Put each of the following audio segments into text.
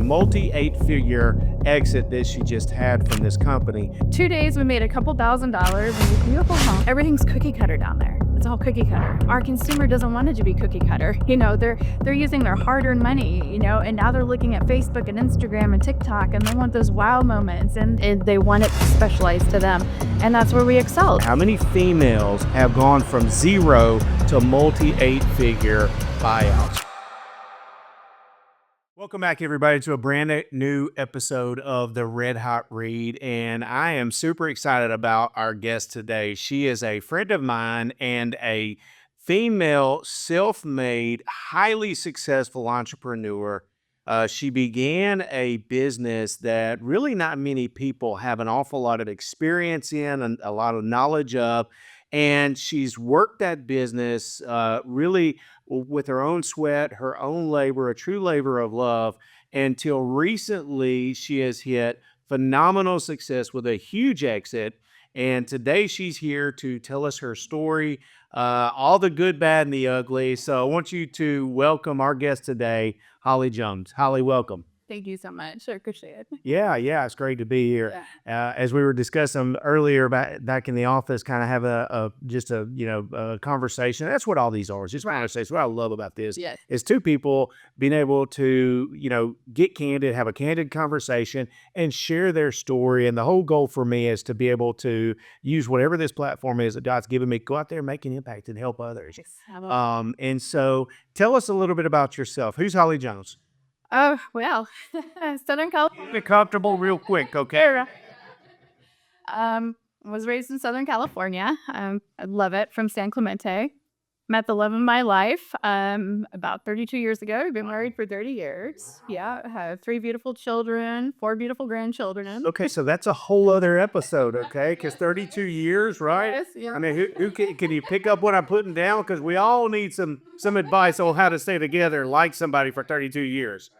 multi-8-figure exit that she just had from this company. 2 days, we made a couple $1,000s in a beautiful home. Everything's cookie cutter down there. It's all cookie cutter. Our consumer doesn't want it to be cookie cutter. They're using their hard-earned money, and now they're looking at Facebook and Instagram and TikTok, and they want those wow moments, and they want it specialized to them. And that's where we excel. How many females have gone from zero to multi-8-figure buyouts? Welcome back, everybody, to a brand new episode of the Red Hot Read, and I am super excited about our guest today. She is a friend of mine and a female, self-made, highly successful entrepreneur. She began a business that really not many people have an awful lot of experience in and a lot of knowledge of, and she's worked that business really with her own sweat, her own labor, a true labor of love. Until recently, she has hit phenomenal success with a huge exit. And today she's here to tell us her story, all the good, bad, and the ugly. So I want you to welcome our guest today, Hollie Jones. Hollie, welcome. Thank you so much. I appreciate it. Yeah, it's great to be here. As we were discussing earlier back in the office, kind of have a conversation. That's what all these are. It's just conversation. What I love about this is two people being able to, get candid, have a candid conversation, and share their story. And the whole goal for me is to be able to use whatever this platform is that God's given me, go out there and make an impact and help others. And so tell us a little bit about yourself. Who's Hollie Jones? Oh, well, Southern California. Get comfortable real quick, okay? Was raised in Southern California. I love it, from San Clemente. Met the love of my life about 32 years ago. I've been married for 30 years. Yeah, I have 3 beautiful children, 4 beautiful grandchildren. Okay, so that's a whole other episode, okay? Because 32 years, right? Yes, yeah. I mean, who can you pick up what I'm putting down? Because we all need some advice on how to stay together and like somebody for 32 years.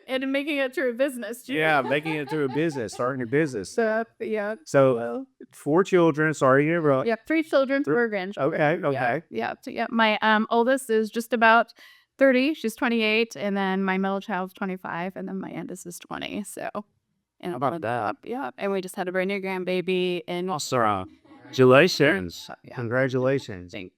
And making it through a business, too. Yeah, making it through a business, starting a business. So 4 children. Sorry, you're right. Yeah, 3 children, 4 grandchildren. Okay. Yeah. My oldest is just about 30. She's 28, and then my middle child's 25, and then my youngest is 20. So, and how about that? Yeah, and we just had a brand new grandbaby. And congratulations! Congratulations! Thank you.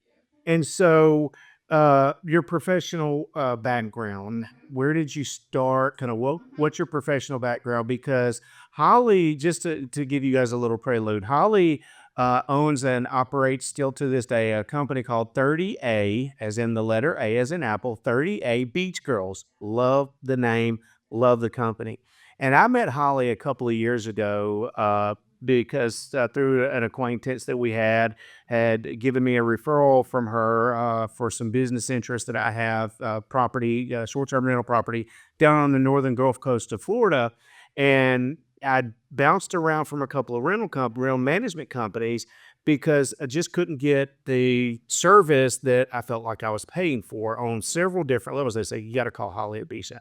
And so, your professional background, where did you start? Kind of what's your professional background? Because Hollie, just to give you guys a little prelude, Hollie owns and operates still to this day a company called 30A, as in the letter A as in Apple, 30A Beach Girls. Love the name, love the company. And I met Hollie a couple of years ago because through an acquaintance that we had given me a referral from her for some business interests that I have, property, short-term rental property down on the northern Gulf Coast of Florida. And I bounced around from a couple of rental management companies because I just couldn't get the service that I felt like I was paying for on several different levels. They say, you got to call Hollie at Beach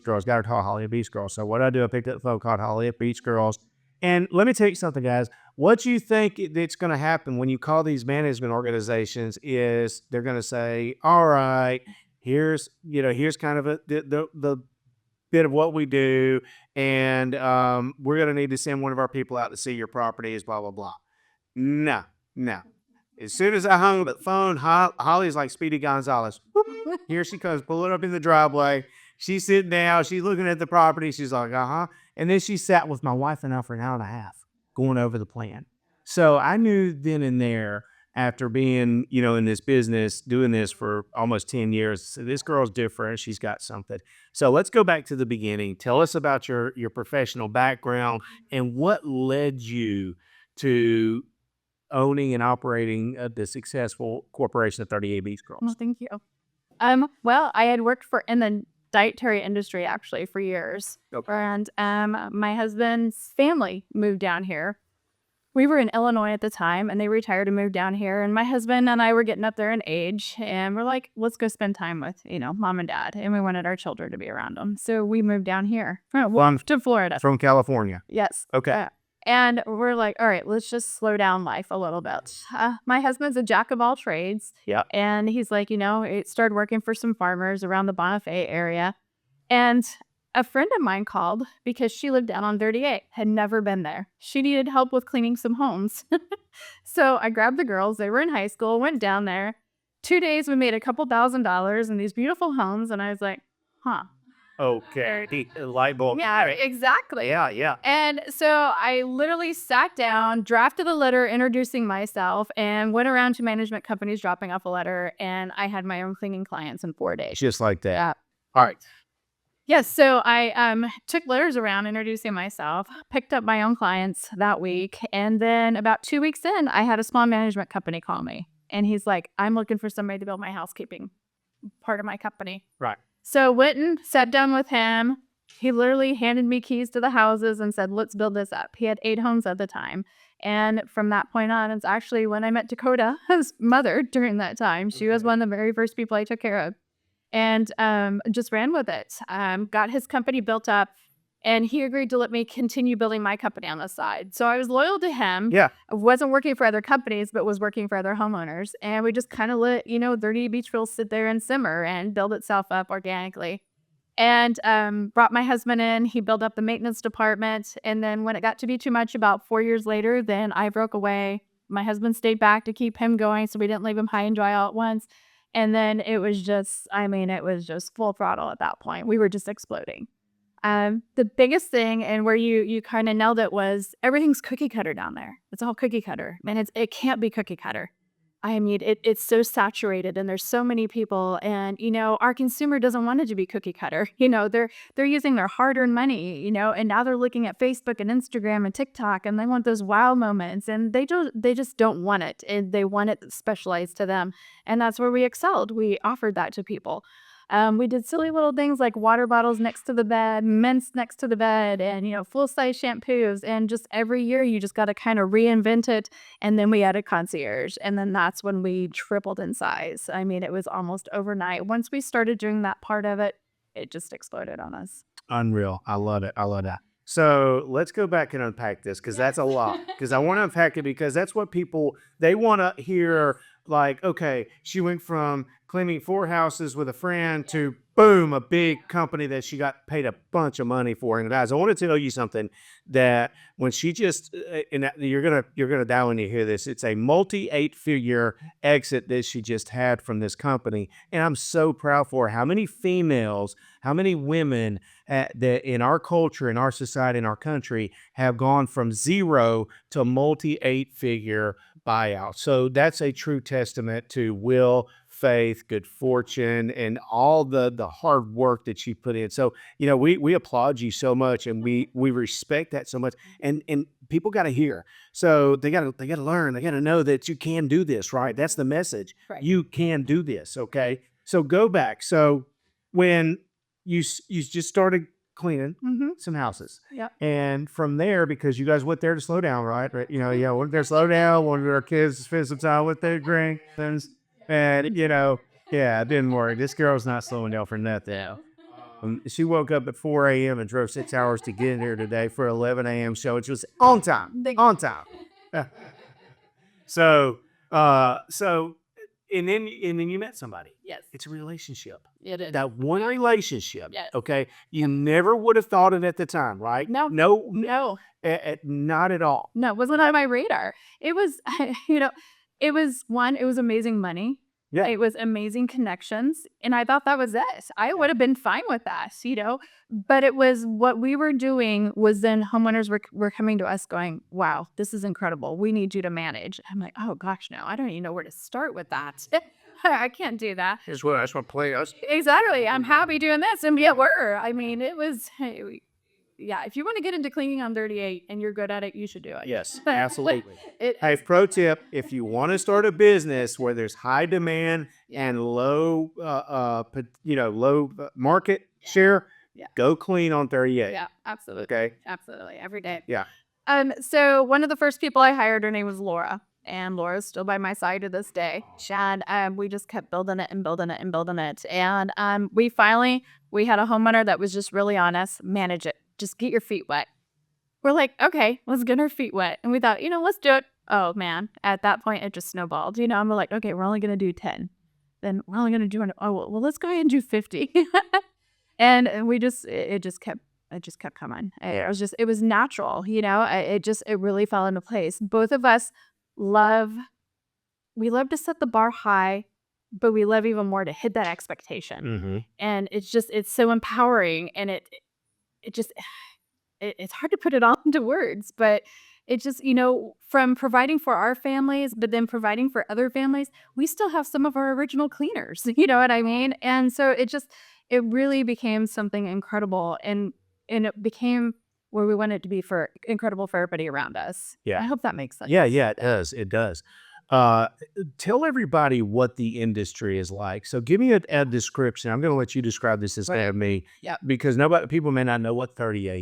Girls, got to call Hollie at Beach Girls. So what I do, I picked up the phone, called Hollie at Beach Girls. And let me tell you something, guys. What you think that's going to happen when you call these management organizations is they're going to say, all right, here's kind of the bit of what we do, and we're going to need to send one of our people out to see your properties, blah, blah, blah. No. As soon as I hung up the phone, Hollie's like Speedy Gonzalez. Here she comes, pulling up in the driveway. She's sitting down. She's looking at the property. She's like, And then she sat with my wife and I for an hour and a half going over the plan. So I knew then and there, after being, in this business, doing this for almost 10 years, so this girl's different. She's got something. So let's go back to the beginning. Tell us about your professional background and what led you to owning and operating the successful corporation of 30A Beach Girls. Well, thank you. Well, I had worked in the dietary industry actually for years. Okay. And my husband's family moved down here. We were in Illinois at the time, and they retired and moved down here. And my husband and I were getting up there in age, and we're like, let's go spend time with, mom and dad. And we wanted our children to be around them. So we moved down here to Florida. From California. Yes. Okay. And we're like, all right, let's just slow down life a little bit. My husband's a jack of all trades. Yeah. And he's like, it started working for some farmers around the Bonifay area. And A friend of mine called because she lived down on 38, had never been there. She needed help with cleaning some homes. So I grabbed the girls, they were in high school, went down there. 2 days, we made a couple $1,000s in these beautiful homes. And I was like, huh. Okay. Light bulb. Yeah, exactly. Yeah. And so I literally sat down, drafted a letter introducing myself, and went around to management companies dropping off a letter. And I had my own cleaning clients in 4 days. Just like that. Yeah. All right. Yes. So I took letters around introducing myself, picked up my own clients that week. And then about 2 weeks in, I had a small management company call me. And he's like, I'm looking for somebody to build my housekeeping part of my company. Right. So went and sat down with him. He literally handed me keys to the houses and said, let's build this up. He had 8 homes at the time. And from that point on, it's actually when I met Dakota's mother during that time. She was one of the very first people I took care of. And just ran with it. Got his company built up, and he agreed to let me continue building my company on the side. So I was loyal to him. Yeah. I wasn't working for other companies, but was working for other homeowners. And we just kind of let, 30 Beachville sit there and simmer and build itself up organically. And brought my husband in. He built up the maintenance department. And then when it got to be too much, about 4 years later, then I broke away. My husband stayed back to keep him going, so we didn't leave him high and dry all at once. And then it was just full throttle at that point. We were just exploding. The biggest thing, and where you kind of nailed it, was everything's cookie cutter down there. It's all cookie cutter. Man, it can't be cookie cutter. I mean, it's so saturated, and there's so many people, and our consumer doesn't want it to be cookie cutter. They're using their hard-earned money, and now they're looking at Facebook and Instagram and TikTok, and they want those wow moments, and they just don't want it, and they want it specialized to them, and that's where we excelled. We offered that to people. We did silly little things like water bottles next to the bed, mints next to the bed, and full-size shampoos. And just every year, you just got to kind of reinvent it. And then we added concierge, and then that's when we tripled in size. I mean, it was almost overnight. Once we started doing that part of it, it just exploded on us. Unreal. I love it. I love that. So let's go back and unpack this, because that's a lot. Because I want to unpack it, because that's what they want to hear. Like, okay, she went from cleaning 4 houses with a friend to boom, a big company that she got paid a bunch of money for. And guys, I want to tell you something, that when she just, you're gonna die when you hear this. It's a multi-8-figure exit that she just had from this company, and I'm so proud for her. How many females, how many women that in our culture, in our society, in our country, have gone from zero to multi-8-figure buyout? So that's a true testament to will, faith, good fortune, and all the hard work that she put in. So, we applaud you so much, and we respect that so much. And people got to hear. So they got to learn. They got to know that you can do this, right? That's the message. Right. You can do this, okay? So go back. So when you just started cleaning some houses. Yep. And from there, because you guys went there to slow down, right? Went there to slow down, wanted our kids to spend some time with their grandsons. And, it didn't work. This girl's not slowing down for nothing. She woke up at 4 a.m. and drove 6 hours to get in here today for 11 a.m. show, which was on time. On time. So, and then you met somebody. Yes. It's a relationship. It is. That one relationship. Yes. Okay. You never would have thought it at the time, right? No. Not at all. No, it wasn't on my radar. It was, it was amazing money. Yeah. It was amazing connections. And I thought that was it. I would have been fine with that, but it was what we were doing was then homeowners were coming to us going, wow, this is incredible. We need you to manage. I'm like, oh gosh, no, I don't even know where to start with that. I can't do that. That's what play us. Exactly. I'm happy doing this. And it was, if you want to get into cleaning on 38 and you're good at it, you should do it. Yes, absolutely. Hey, pro tip, if you want to start a business where there's high demand and low, low market share, go clean on 38. Yeah, absolutely. Okay. Absolutely. Every day. Yeah. So one of the first people I hired, her name was Laura. And Laura's still by my side to this day. And we just kept building it and building it and building it. And we had a homeowner that was just really honest, manage it. Just get your feet wet. We're like, okay, let's get our feet wet. And we thought, let's do it. Oh man, at that point, it just snowballed. I'm like, okay, we're only going to do 10. Then we're only going to do, well, let's go ahead and do 50. And we just it just kept coming. It was just it was natural, you know. It really fell into place. Both of us love we love to set the bar high, but we love even more to hit that expectation. Mhm. And it's so empowering, and it just it's hard to put it all into words, but it just, you know, from providing for our families, but then providing for other families, we still have some of our original cleaners, you know what I mean? And so it really became something incredible, and it became where we wanted it to be for incredible for everybody around us. Yeah. I hope that makes sense. Yeah, yeah, it does, it does. Uh, Tell everybody what the industry is like. So give me a description. I'm gonna let you describe this instead Right. of me, Yeah. because nobody people may not know what 30A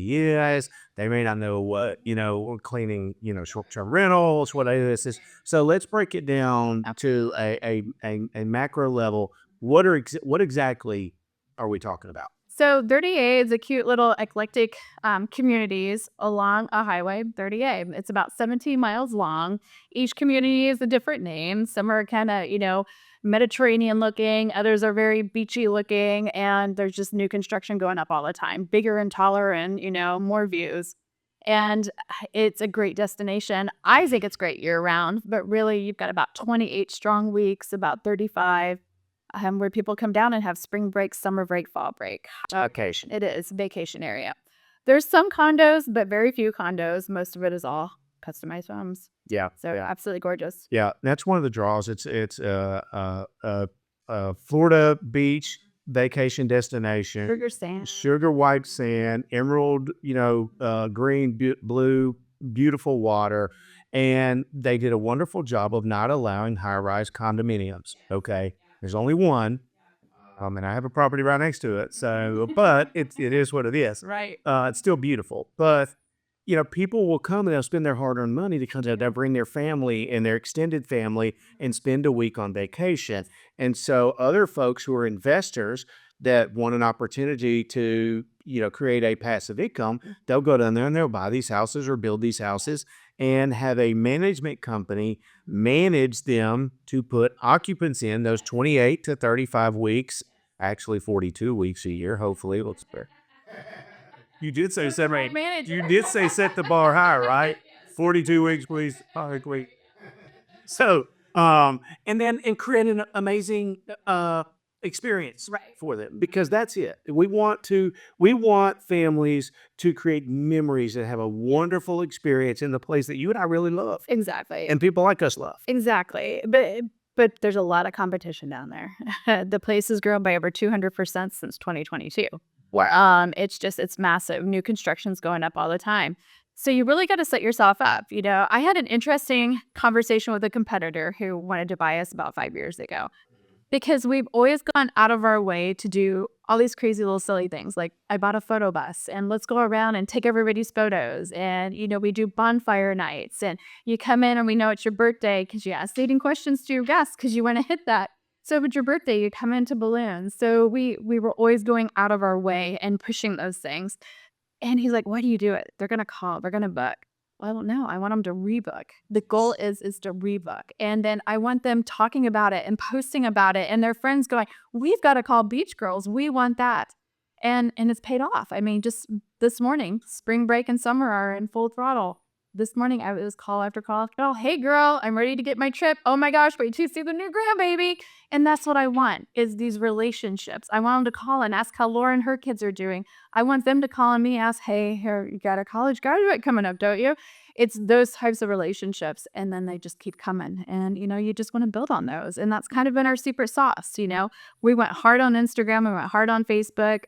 is. They may not know what, cleaning, short-term rentals, what this is. So let's break it down Yeah. to a macro level. What exactly are we talking about? So 30A is a cute little eclectic communities along a highway, 30A. It's about 17 miles long. Each community is a different name. Some are kind of, you know, Mediterranean looking, others are very beachy looking, and there's just new construction going up all the time, bigger and taller and, you know, more views. And it's a great destination. I think it's great year round, but really you've got about 28 strong weeks, about 35 where people come down and have spring break, summer break, fall break. Vacation. It is vacation area. There's some condos, but very few condos. Most of it is all customized homes. Yeah, So yeah. absolutely gorgeous. Yeah, that's one of the draws. It's Florida beach vacation destination, Sugar sand. sugar white sand, emerald, green, blue, beautiful water, and they did a wonderful job of not allowing high-rise condominiums. Okay, there's only one, and I have a property right next to it. So, but it is what it is. Right. It's still beautiful, but people will come and they'll spend their hard-earned money to come. They'll bring their family and their extended family and spend a week on vacation. And so, other folks who are investors that want an opportunity to create a passive income, they'll go down there and they'll buy these houses or build these houses and have a management company manage them to put occupants in those 28 to 35 weeks, actually 42 weeks a year. Hopefully, let's bear. You did say Who's the right separate. manager? You did say set the bar high, right? 42 weeks, please. All right, wait. So, and create an amazing experience Right. for them, because that's it. We want families to create memories and have a wonderful experience in the place that you and I really love, Exactly. and people like us love. Exactly. But there's a lot of competition down there. The place has grown by over 200% since 2022. Wow. It's massive. New construction's going up all the time. So you really got to set yourself up. You know, I had an interesting conversation with a competitor who wanted to buy us about 5 years ago because we've always gone out of our way to do all these crazy little silly things. Like I bought a photo bus and let's go around and take everybody's photos. And, you know, we do bonfire nights and you come in and we know it's your birthday because you ask leading questions to your guests because you want to hit that. So if it's your birthday, you come into balloons. So we were always going out of our way and pushing those things. And he's like, "Why do you do it? They're gonna call. They're gonna book." Well, I don't know. I want them to rebook. The goal is to rebook, and then I want them talking about it and posting about it, and their friends going, "We've got to call Beach Girls. We want that," and it's paid off. I mean, just this morning, spring break and summer are in full throttle. This morning, I was call after call after call. Hey, girl, I'm ready to get my trip. Oh my gosh, wait till you see the new grandbaby. And that's what I want is these relationships. I want them to call and ask how Laura and her kids are doing. I want them to call on me, ask, hey, here, you got a college graduate coming up, don't you? It's those types of relationships. And then they just keep coming. And, you know, you just want to build on those. And that's kind of been our secret sauce. You know, we went hard on Instagram. We went hard on Facebook.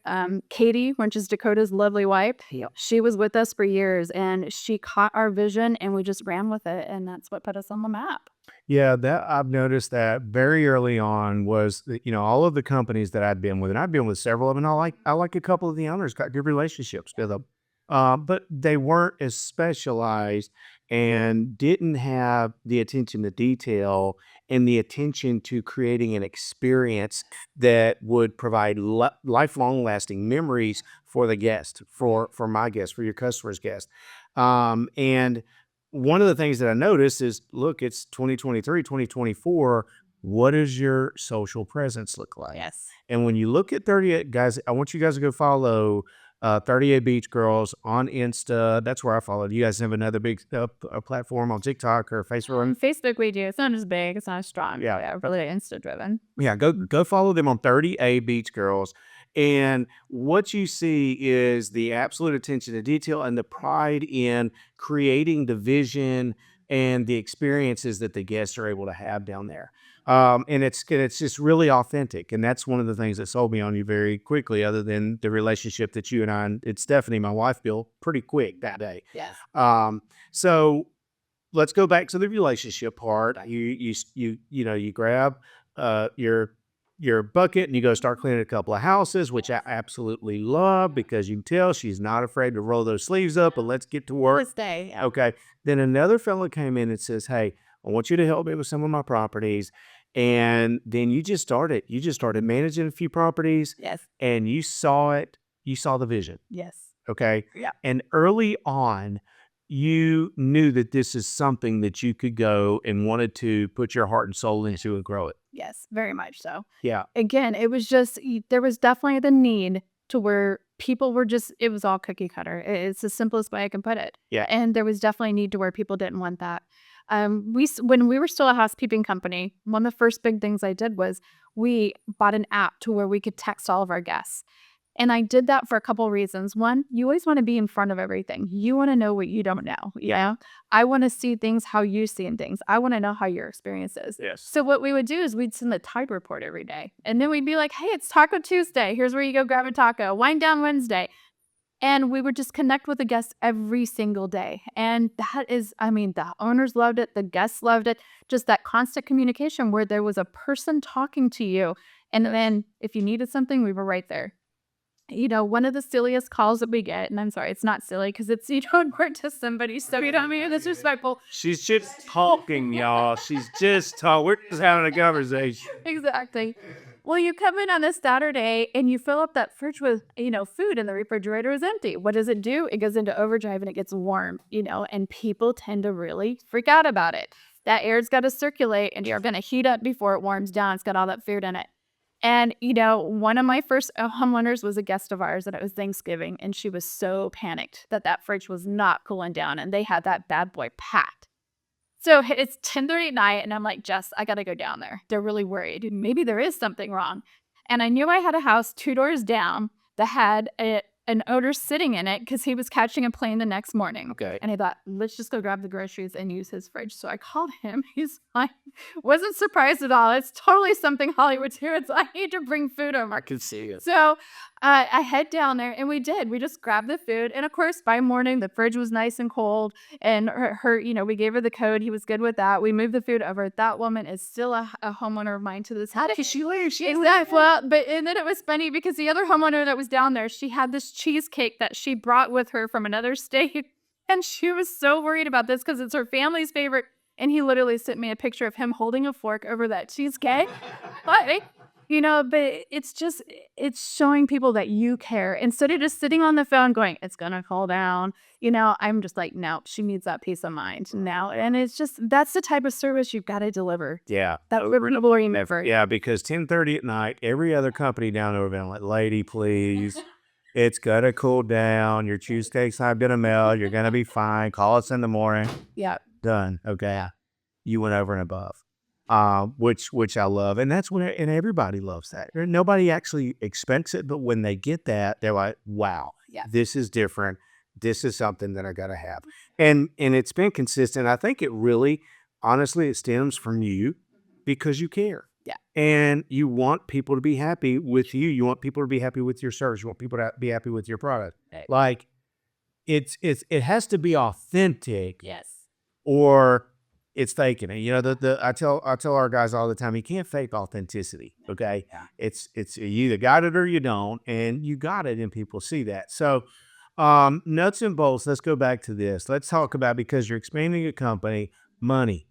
Katie, which is Dakota's lovely wife, she was with us for years and she caught our vision and we just ran with it. And that's what put us on the map. Yeah, that I've noticed that very early on was that, all of the companies that I'd been with, and I've been with several of them. And I like a couple of the owners, got good relationships with them, but they weren't as specialized and didn't have the attention to detail and the attention to creating an experience that would provide lifelong lasting memories for the guest, for my guest, for your customer's guest, and one of the things that I noticed is, look, it's 2023, 2024. what does your social presence look like? Yes. And when you look at 38 guys, I want you guys to go follow 38 Beach Girls on Insta. That's where I follow. You guys have another big platform on TikTok or Facebook? Facebook we do. It's not as big. It's not as strong. Yeah. Yeah, really Insta driven. Yeah, go follow them on 30A Beach Girls. And what you see is the absolute attention to detail and the pride in creating the vision and the experiences that the guests are able to have down there. And it's just really authentic. And that's one of the things that sold me on you very quickly, other than the relationship that you and it's Stephanie, my wife, built pretty quick that day. Yes. So let's go back to the relationship part. You grab your bucket and you go start cleaning a couple of houses, which I absolutely love because you can tell she's not afraid to roll those sleeves up and let's get to work. This day. Okay. Then another fella came in and says, "Hey, I want you to help me with some of my properties." And then you just started managing a few properties Yes. and you saw it, you saw the vision. Yes. Okay. Yeah. And early on, you knew that this is something that you could go and wanted to put your heart and soul into and grow it. Yes. Very much so. Yeah. Again, it was just there was definitely the need to where people were just it was all cookie cutter. It's the simplest way I can put it. Yeah. And there was definitely a need to where people didn't want that. When we were still a housekeeping company, one of the first big things I did was we bought an app to where we could text all of our guests. And I did that for a couple reasons. One, you always want to be in front of everything. You want to know what you don't know. Yeah. I want to see things how you see things. I want to know how your experience is. Yes. So what we would do is we'd send a Tide report every day. And then we'd be like, hey, it's Taco Tuesday. Here's where you go grab a taco. Wind down Wednesday. And we would just connect with the guests every single day. And that is, I mean, the owners loved it. The guests loved it. Just that constant communication where there was a person talking to you. And then if you needed something, we were right there. One of the silliest calls that we get, and I'm sorry, it's not silly because it's important to somebody, so you don't mean disrespectful. She's just talking, y'all. She's just talking. We're just having a conversation. Exactly. Well, you come in on a Saturday and you fill up that fridge with, food and the refrigerator is empty. What does it do? It goes into overdrive and it gets warm, and people tend to really freak out about it. That air's got to circulate and you're going to heat up before it warms down. It's got all that food in it. And, one of my first homeowners was a guest of ours and it was Thanksgiving. And she was so panicked that that fridge was not cooling down and they had that bad boy packed. So it's 10:30 at night and I'm like, Jess, I got to go down there. They're really worried. Maybe there is something wrong. And I knew I had a house 2 doors down that had an owner sitting in it because he was catching a plane the next morning. Okay. And I thought, let's just go grab the groceries and use his fridge. So I called him. He's like, wasn't surprised at all. It's totally something Hollywood's here. It's I need to bring food over. I can see it. So I head down there and we did. We just grabbed the food. And of course, by morning, the fridge was nice and cold. And we gave her the code. He was good with that. We moved the food over. That woman is still a homeowner of mine to this day. How did she leave? Exactly. Well, and then it was funny because the other homeowner that was down there, she had this cheesecake that she brought with her from another state. And she was so worried about this because it's her family's favorite. And he literally sent me a picture of him holding a fork over that cheesecake. But it's showing people that you care. Instead of just sitting on the phone going, it's going to cool down. I'm just like, no, she needs that peace of mind now. And it's just, that's the type of service you've got to deliver. Yeah. That renewable effort. Yeah, because 10:30 at night, every other company down there been like, lady, please. It's gonna cool down. Your cheesecake's not gonna melt. You're gonna be fine. Call us in the morning. Yeah. Done. Okay. You went over and above. Which I love. And that's and everybody loves that. Nobody actually expects it, but when they get that, they're like, wow, Yeah. this is different. This is something that I gotta have. And it's been consistent. I think it really, honestly, it stems from you because you care. Yeah. And you want people to be happy with you. You want people to be happy with your service. You want people to be happy with your product. Right. Like it has to be authentic Yes. or it's faking it. I tell our guys all the time, you can't fake authenticity. Okay. Yeah. It's you either got it or you don't, and you got it and people see that. So nuts and bolts, let's go back to this. Let's talk about, because you're expanding a company, money.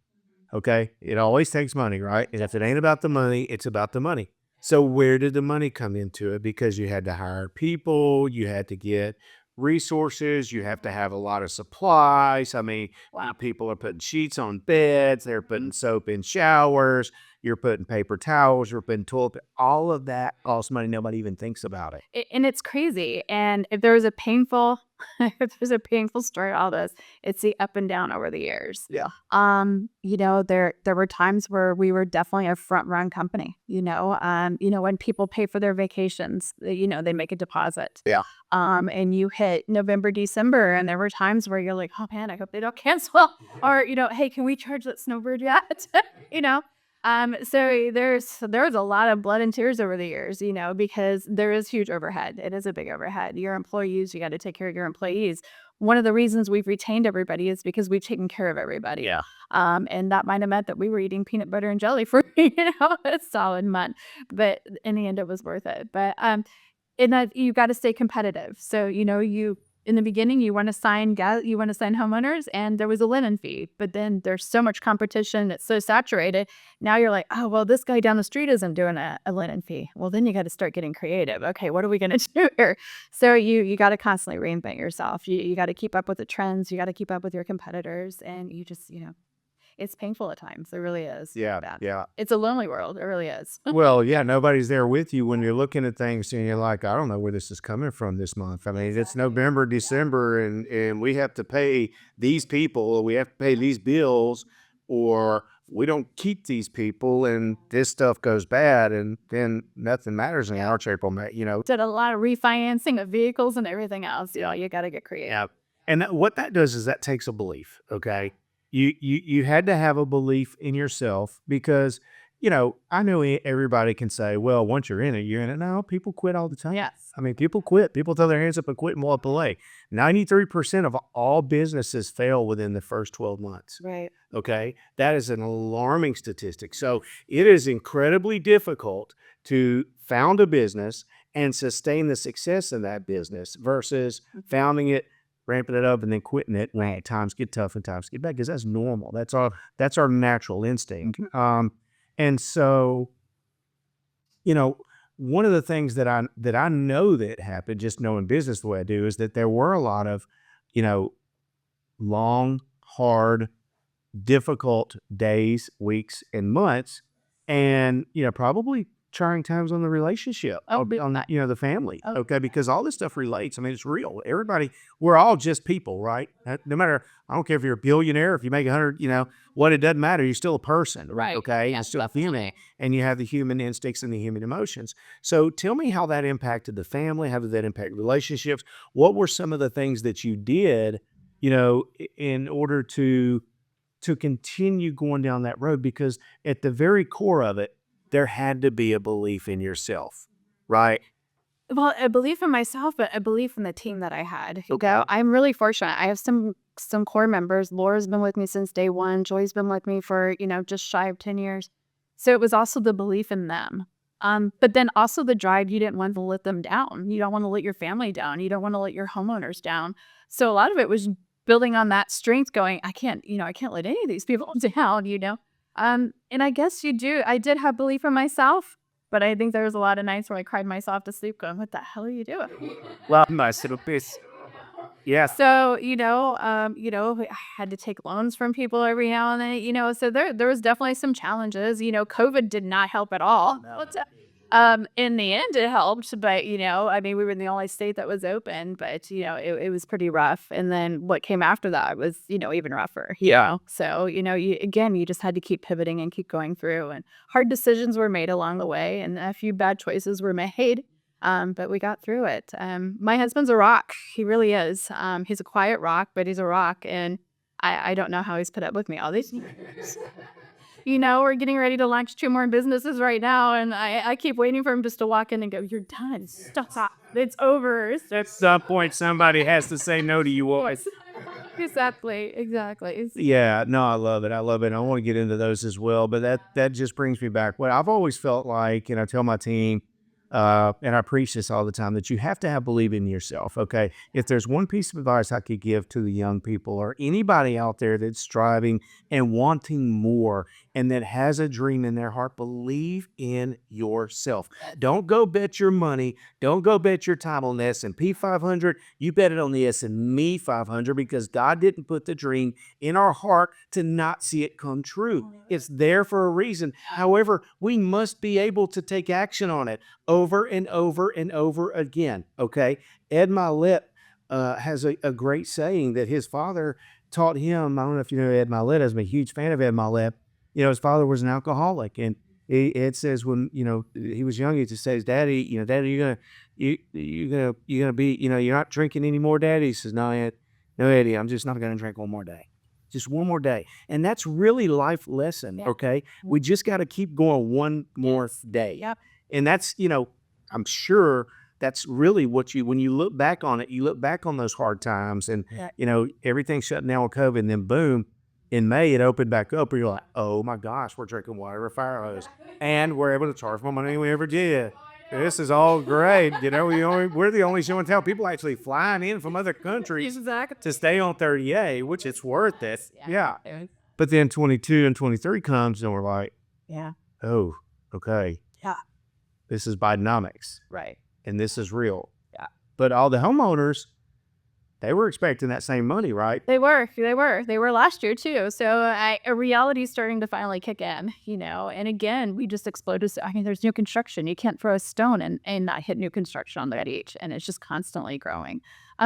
Okay. It always takes money, right? And if it ain't about the money, it's about the money. So where did the money come into it? Because you had to hire people, you had to get resources, you have to have a lot of supplies. I mean, Wow. people are putting sheets on beds, they're putting soap in showers. you're putting paper towels, you're putting toilet all of that costs money. Nobody even thinks about it. And it's crazy. And if there was a painful, if there's a painful story, all this, it's the up and down over the years. Yeah. There were times where we were definitely a front run company. When people pay for their vacations, they make a deposit. Yeah. And you hit November, December, and there were times where you're like, oh man, I hope they don't cancel. Or hey, can we charge that snowbird yet? you know. So there's a lot of blood and tears over the years, because there is huge overhead. It is a big overhead. Your employees, you got to take care of your employees. One of the reasons we've retained everybody is because we've taken care of everybody. Yeah. And that might have meant that we were eating peanut butter and jelly for a solid month, but in the end, it was worth it. But in that you got to stay competitive. So you in the beginning you want to sign homeowners, and there was a linen fee, but then there's so much competition, it's so saturated. Now you're like, oh well, this guy down the street isn't doing a linen fee. Well, then you got to start getting creative. Okay, what are we going to do here? So you got to constantly reinvent yourself. You got to keep up with the trends. You got to keep up with your competitors, and you just it's painful at times. It really is. Yeah. Bad. Yeah. It's a lonely world. It really is. Well, yeah, nobody's there with you when you're looking at things and you're like, I don't know where this is coming from this month. I mean, it's November, December, and we have to pay these people, or we have to pay these bills, or we don't keep these people, and this stuff goes bad, and then nothing matters in March, April, May, Did a lot of refinancing of vehicles and everything else. You got to get creative. Yeah. And what that does is that takes a belief. Okay. You had to have a belief in yourself because, I know everybody can say, well, once you're in it, you're in it. No, people quit all the time. Yes. I mean, people quit. People throw their hands up and quit and walk away. 93% of all businesses fail within the first 12 months. Right. Okay. That is an alarming statistic. So it is incredibly difficult to found a business and sustain the success in that business versus founding it, ramping it up, and then quitting it when times get tough and times get bad, because that's normal. That's our natural instinct. And so, one of the things that I know that happened, just knowing business the way I do, is that there were a lot of, long, hard, difficult days, weeks, and months, and probably trying times on the relationship, on the family. Okay, because all this stuff relates. I mean, it's real. Everybody, we're all just people, right? No matter, I don't care if you're a billionaire, if you make 100, what, it doesn't matter. You're still a person, Right. Okay, you're still human, and you have the human instincts and the human emotions. So tell me how that impacted the family. How did that impact relationships? What were some of the things that you did, in order to continue going down that road? Because at the very core of it, there had to be a belief in yourself, right? Well, a belief in myself, but a belief in the team that I had. I'm really fortunate. I have some core members. Laura's been with me since day one. Joy's been with me for just shy of 10 years. So it was also the belief in them. But then also the drive. You didn't want to let them down. You don't want to let your family down. You don't want to let your homeowners down. So a lot of it was building on that strength. Going, I can't let any of these people down. And I guess I did have belief in myself, but I think there was a lot of nights where I cried myself to sleep going, what the hell are you doing? Well, nice little piece. Yeah. So, I had to take loans from people every now and then, so there was definitely some challenges. COVID did not help at all. In the end, it helped, but we were in the only state that was open, but it was pretty rough. And then what came after that was even rougher. So you just had to keep pivoting and keep going through, and hard decisions were made along the way, and a few bad choices were made. But we got through it. My husband's a rock. He really is. He's a quiet rock, but he's a rock, and I don't know how he's put up with me all these years. We're getting ready to launch 2 more businesses right now, and I keep waiting for him just to walk in and go, "You're done. Stop. It's over." At some point, somebody has to say no to you always. Exactly. Yeah, no, I love it. I want to get into those as well, but that just brings me back. What I've always felt like, and I tell my team, and I preach this all the time, that you have to have belief in yourself. Okay. If there's one piece of advice I could give to the young people or anybody out there that's striving and wanting more and that has a dream in their heart, believe in yourself. Don't go bet your money. Don't go bet your time on the S&P 500. You bet it on the S&Me 500 because God didn't put the dream in our heart to not see it come true. It's there for a reason. However, we must be able to take action on it over and over and over again. Okay. Ed Milet has a great saying that his father taught him. I don't know if you know Ed Milet. I'm a huge fan of Ed Milet. His father was an alcoholic, and it says when he was young, he used to say, his daddy, Daddy, you're gonna be, you're not drinking anymore, Daddy. He says, No, Ed, no, Eddie, I'm just not gonna drink one more day. Just one more day. And that's really life lesson. Yeah. Okay. We just got to keep going one more day. Yep. And that's, I'm sure that's really what when you look back on it, you look back on those hard times and, everything shut down with COVID, and then boom, in May, it opened back up. And you're like, oh my gosh, we're drinking water at a fire hose. And we're able to charge more money than we ever did. This is all great. We're the only show in town. People actually flying in from other countries to stay on 30A, which it's worth it. Yeah. But then 22 and 23 comes, and we're like, Yeah. oh, okay. Yeah. This is Bidenomics, Right. and this is real. Yeah. But all the homeowners, they were expecting that same money, right? They were last year too. So a reality is starting to finally kick in, and again, we just exploded. I mean, there's new construction. You can't throw a stone and not hit new construction on that beach. And it's just constantly growing.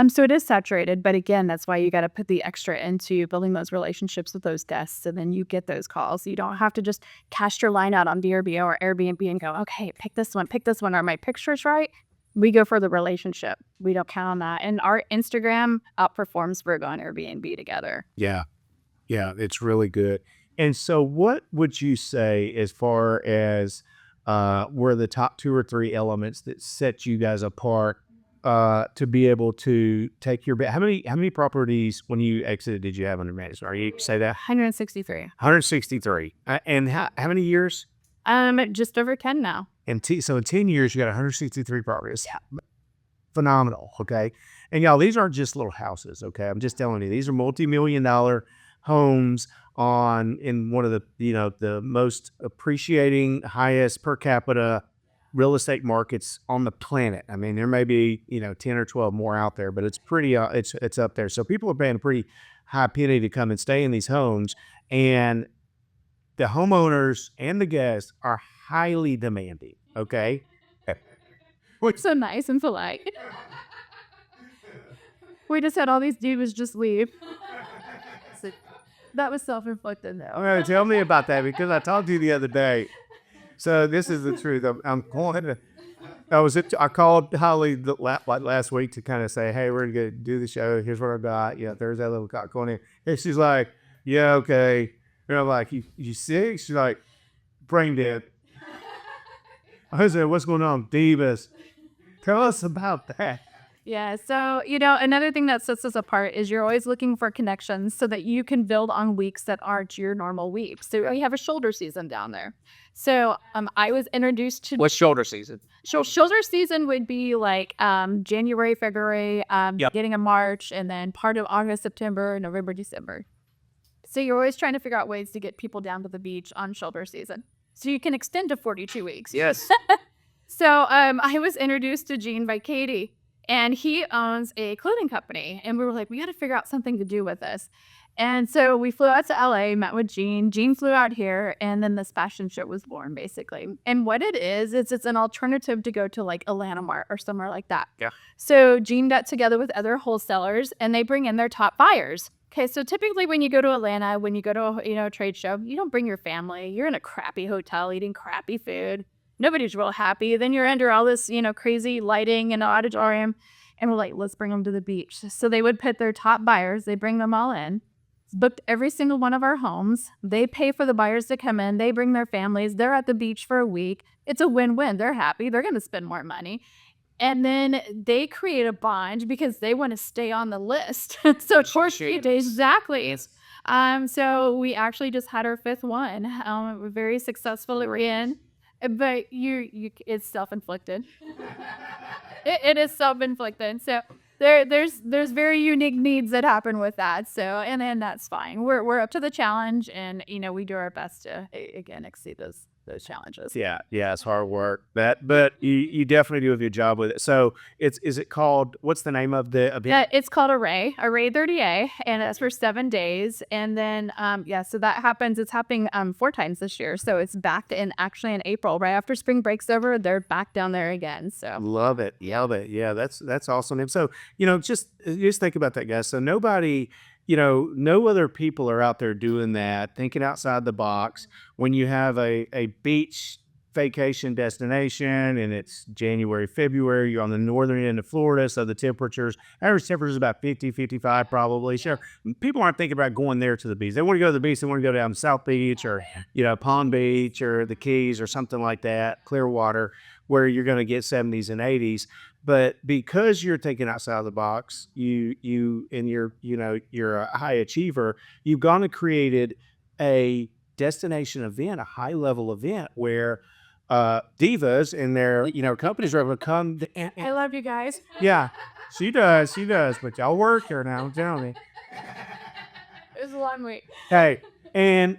So it is saturated, but again, that's why you got to put the extra into building those relationships with those guests. And then you get those calls. You don't have to just cast your line out on VRBO or Airbnb and go, okay, pick this one. Are my pictures right? We go for the relationship. We don't count on that. And our Instagram outperforms Virgo and Airbnb together. Yeah. Yeah, it's really good. And so what would you say as far as were the top 2 or 3 elements that set you guys apart to be able to take your how many properties when you exited did you have under management? Are you say that? 163. 163. And how many years? Just over 10 now. And so in 10 years, you got 163 properties. Yeah. Phenomenal. Okay. And y'all, these aren't just little houses. Okay. I'm just telling you, these are multi-million-dollar homes in one of the most appreciating, highest per capita real estate markets on the planet. I mean, there may be, 10 or 12 more out there, but it's pretty, it's up there. So people are paying a pretty high penny to come and stay in these homes, and the homeowners and the guests are highly demanding. Okay. We're so nice and polite. We just had all these divas just leave. So that was self-inflicted though. Okay, tell me about that, because I talked to you the other day. So this is the truth. I'm going to. I called Holly last week to kind of say, hey, we're going to do the show. Here's what I got. Yeah, there's that little cock going in. And she's like, yeah, okay. And I'm like, you sick? She's like, brain dead. I said, what's going on? Divas. Tell us about that. Yeah. So, another thing that sets us apart is you're always looking for connections so that you can build on weeks that aren't your normal weeks. So we have a shoulder season down there. So I was introduced to... What's shoulder season? Shoulder season would be like January, February, getting in March, and then part of August, September, November, December. So you're always trying to figure out ways to get people down to the beach on shoulder season. So you can extend to 42 weeks. Yes. So I was introduced to Gene by Katie, and he owns a clothing company. And we were like, we got to figure out something to do with this. And so we flew out to LA, met with Gene. Gene flew out here, and then this fashion show was born, basically. And what it is, it's an alternative to go to like Atlanta Mart or somewhere like that. Yeah. So Gene got together with other wholesalers, and they bring in their top buyers. Okay, so typically when you go to Atlanta, when you go to a trade show, you don't bring your family. You're in a crappy hotel eating crappy food. Nobody's real happy. Then you're under all this, crazy lighting and auditorium. And we're like, let's bring them to the beach. So they would put their top buyers, they bring them all in, booked every single one of our homes. They pay for the buyers to come in. They bring their families. They're at the beach for a week. It's a win-win. They're happy. They're going to spend more money. And then they create a bond because they want to stay on the list. So for 3 days, exactly. So we actually just had our 5th one. We're very successful. We're in. but it's self-inflicted. It is self-inflicted. So there's very unique needs that happen with that. So and that's fine. We're up to the challenge, and we do our best to again exceed those challenges. Yeah, yeah, it's hard work. But you definitely do a good job with it. So is it called? What's the name of the event? Yeah, it's called Array 30A, and that's for 7 days. And then so that happens. It's happening 4 times this year. So it's back actually in April, right after spring breaks over. They're back down there again. So Love it, love it. Yeah, that's awesome. And so just think about that, guys. So nobody. No other people are out there doing that, thinking outside the box. When you have a beach vacation destination and it's January, February, you're on the northern end of Florida, so the average temperature is about 50, 55 probably. Sure, people aren't thinking about going there to the beach. They want to go to the beach. They want to go down to South Beach or, Palm Beach or the Keys or something like that, Clearwater, where you're going to get 70s and 80s. But because you're thinking outside of the box, you're a high achiever, you've gone and created a destination event, a high level event where divas and their companies are able to come. I love you guys. Yeah, she does. But y'all work here now, I'm telling you. It was a long week. Hey, and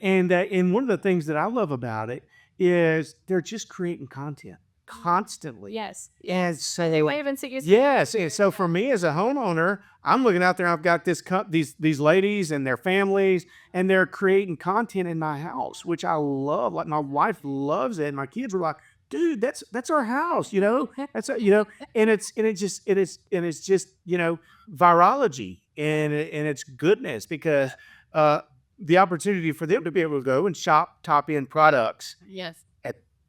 one of the things that I love about it is they're just creating content constantly. Yes. And so they I haven't seen you. yes. And so for me as a homeowner, I'm looking out there. I've got these ladies and their families, and they're creating content in my house, which I love. Like my wife loves it, and my kids were like, "Dude, that's our house," That's and it's just virology and it's goodness because the opportunity for them to be able to go and shop top end products Yes.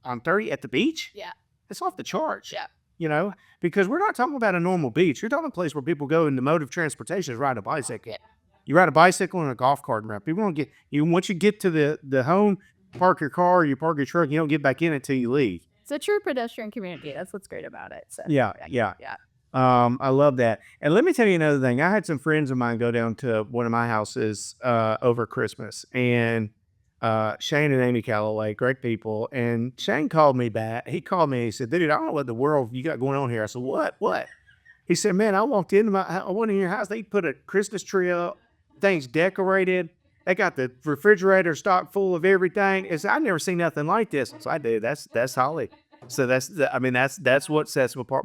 on 30 at the beach. Yeah. It's off the charts. Yeah. Because we're not talking about a normal beach. You're talking about a place where people go and the mode of transportation is ride a bicycle. Yeah. You ride a bicycle and a golf cart around. People don't get you once you get to the home, park your car, you park your truck, you don't get back in it until you leave. It's a true pedestrian community. That's what's great about it. So Yeah. I love that. And let me tell you another thing. I had some friends of mine go down to one of my houses over Christmas, and Shane and Amy Calloway, great people. And Shane called me back. He called me. He said, "Dude, I don't know what the world you got going on here." I said, "What?" He said, "Man, I went in your house. They put a Christmas tree up, things decorated. They got the refrigerator stocked full of everything. I've never seen nothing like this." So I did. That's Holly. So that's what sets them apart.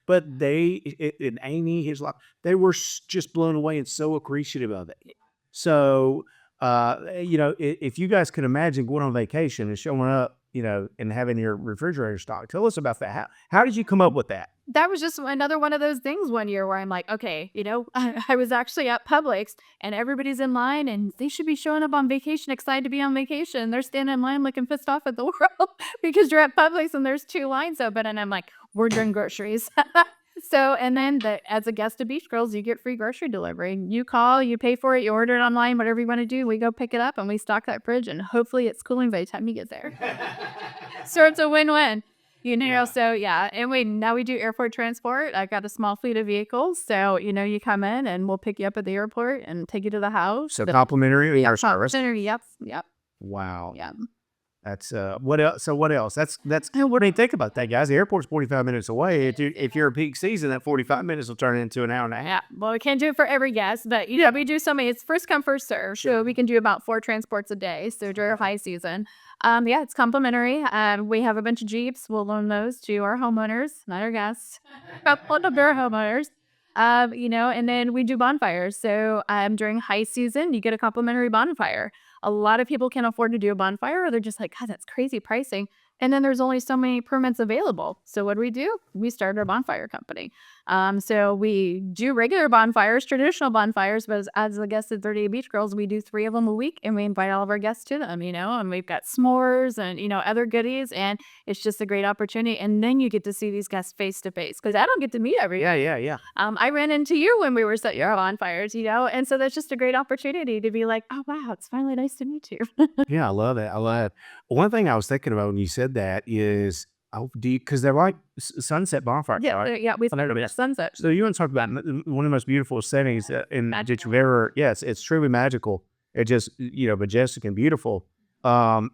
But and Amy, his life, they were just blown away and so appreciative of it. So if you guys could imagine going on vacation and showing up, and having your refrigerator stocked, tell us about that. How did you come up with that? that was just another one of those things one year where I'm like, okay, I was actually at Publix and everybody's in line and they should be showing up on vacation, excited to be on vacation. They're standing in line looking pissed off at the world because you're at Publix and there's 2 lines open. And I'm like, we're doing groceries. So, and then as a guest of Beach Girls, you get free grocery delivery. You call, you pay for it, you order it online, whatever you want to do. We go pick it up and we stock that fridge and hopefully it's cooling by the time you get there. So it's a win-win. So yeah, and now we do airport transport. I got a small fleet of vehicles, so you come in and we'll pick you up at the airport and take you to the house. So complimentary Yeah, air service. complimentary. Yep. Wow. Yeah. That's what else? So what else? That's what do you think about that, guys? The airport's 45 minutes away. If you're a peak season, that 45 minutes will turn into an hour and a half. Yeah. Well, we can't do it for every guest, but we do so many. It's first come, first serve. So we can do about 4 transports a day. So during high season, it's complimentary. We have a bunch of Jeeps. We'll loan those to our homeowners, not our guests. One of our homeowners. And then we do bonfires. So during high season, you get a complimentary bonfire. A lot of people can't afford to do a bonfire, or they're just like, God, that's crazy pricing. And then there's only so many permits available. So what do? We started our bonfire company. So we do regular bonfires, traditional bonfires, but as a guest at 38 Beach Girls, we do 3 of them a week and we invite all of our guests to them, and we've got s'mores and, other goodies. And it's just a great opportunity. And then you get to see these guests face to face because I don't get to meet everybody. Yeah. I ran into you when we were setting your bonfires, and so that's just a great opportunity to be like, oh, wow, it's finally nice to meet you. Yeah, I love it. One thing I was thinking about when you said that is, because they're like sunset bonfires, right? Yeah, we sunset. So you want to talk about one of the most beautiful settings that you've ever, yes, it's truly magical. It just, majestic and beautiful.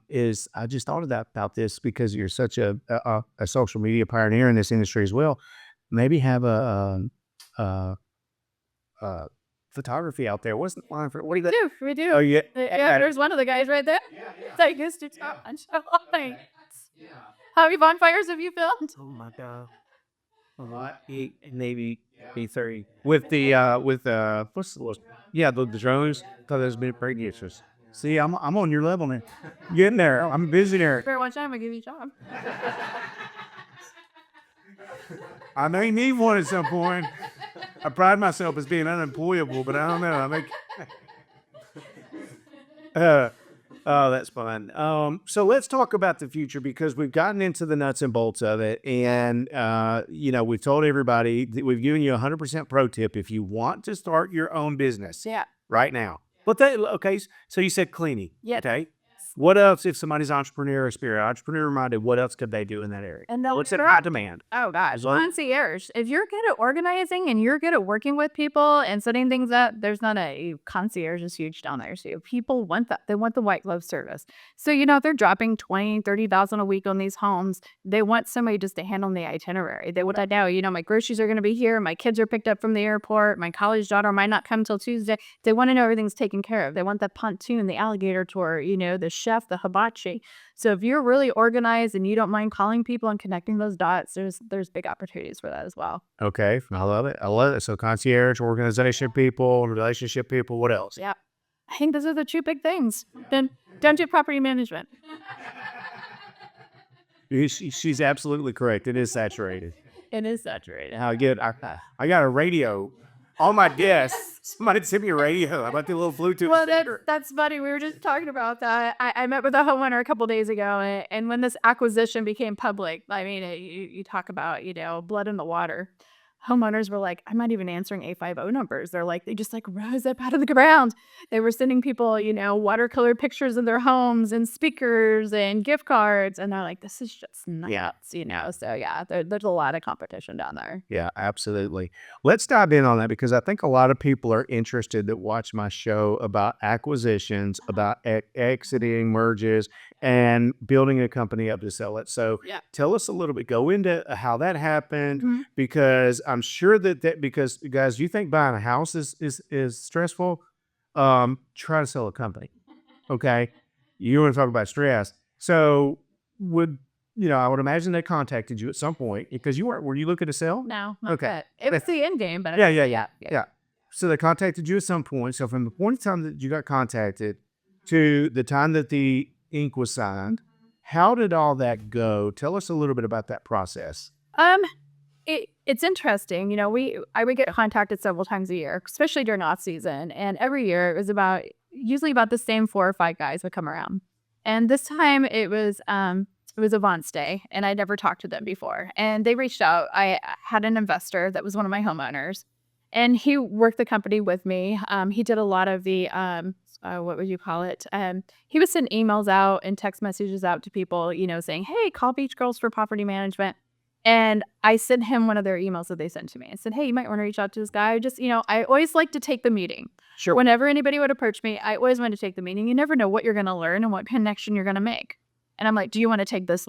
is I just thought of that about this because you're such a social media pioneer in this industry as well. Maybe have a, uh, photography out there. What's the line for what do you We Oh, do. yeah. Yeah, there's one of the guys right there. That used to challenge. How many bonfires have you filmed? Oh my god. A lot. Maybe 30 with what's the was yeah, the drones. Thought there's been great issues. See, I'm on your level now. Getting there. I'm a visionary. For one time, I give you a job. I may need one at some point. I pride myself as being unemployable, but I don't know. I think uh, oh, that's fun. So let's talk about the future because we've gotten into the nuts and bolts of it, and we've told everybody that we've given you 100% pro tip if you want to start your own business Yeah. right now. But that okay, so you said cleaning. Yes. Okay. What else if somebody's entrepreneur or spirit entrepreneur minded? What else could they do in that area? And they'll What's in figure high out. demand? Oh gosh, Is what? concierge. If you're good at organizing and you're good at working with people and setting things up, there's not a concierge is huge down there. So people want that. They want the white glove service. So if they're dropping 20, 30,000 a week on these homes, they want somebody just to handle the itinerary. They want to know, my groceries are going to be here. My kids are picked up from the airport. My college daughter might not come till Tuesday. They want to know everything's taken care of. They want the pontoon, the alligator tour, the chef, the hibachi. So if you're really organized and you don't mind calling people and connecting those dots, there's big opportunities for that as well. Okay, I love it. I love it. So concierge, organization people, relationship people. What else? Yeah. I think those are the two big things. Then don't do property management. She's absolutely correct. It is saturated. It is saturated. I got a radio on my desk. Somebody sent me a radio. How about the little Bluetooth? Well, speaker? that's funny. We were just talking about that. I met with a homeowner a couple days ago, and when this acquisition became public, I mean, you talk about, blood in the water. Homeowners were like, I'm not even answering 850 numbers. They're like, they just like rose up out of the ground. They were sending people, watercolor pictures of their homes and speakers and gift cards. And they're like, this is just nuts, So yeah, there's a lot of competition down there. Yeah, absolutely. Let's dive in on that because I think a lot of people are interested that watch my show about acquisitions, about exiting merges, and building a company up to sell it. So Yeah. tell us a little bit. Go into how that happened Mhm. because I'm sure that because guys, you think buying a house is stressful. Try to sell a company. Okay. You want to talk about stress. So I would imagine they contacted you at some point because were you looking to sell? No, not Okay. yet. It was the end game, but Yeah. So they contacted you at some point. So from the point in time that you got contacted to the time that the ink was signed, how did all that go? Tell us a little bit about that process. Um, it's interesting. I would get contacted several times a year, especially during off season, and every year it was usually about the same 4 or 5 guys would come around. And this time it was Avance Day, and I'd never talked to them before. And they reached out. I had an investor that was one of my homeowners, and he worked the company with me. He did a lot of the what would you call it? He would send emails out and text messages out to people, saying, "Hey, call Beach Girls for property management." And I sent him one of their emails that they sent to me. I said, "Hey, you might want to reach out to this guy." I always like to take the meeting. Sure. Whenever anybody would approach me, I always want to take the meeting. You never know what you're going to learn and what connection you're going to make. And I'm like, "Do you want to take this?"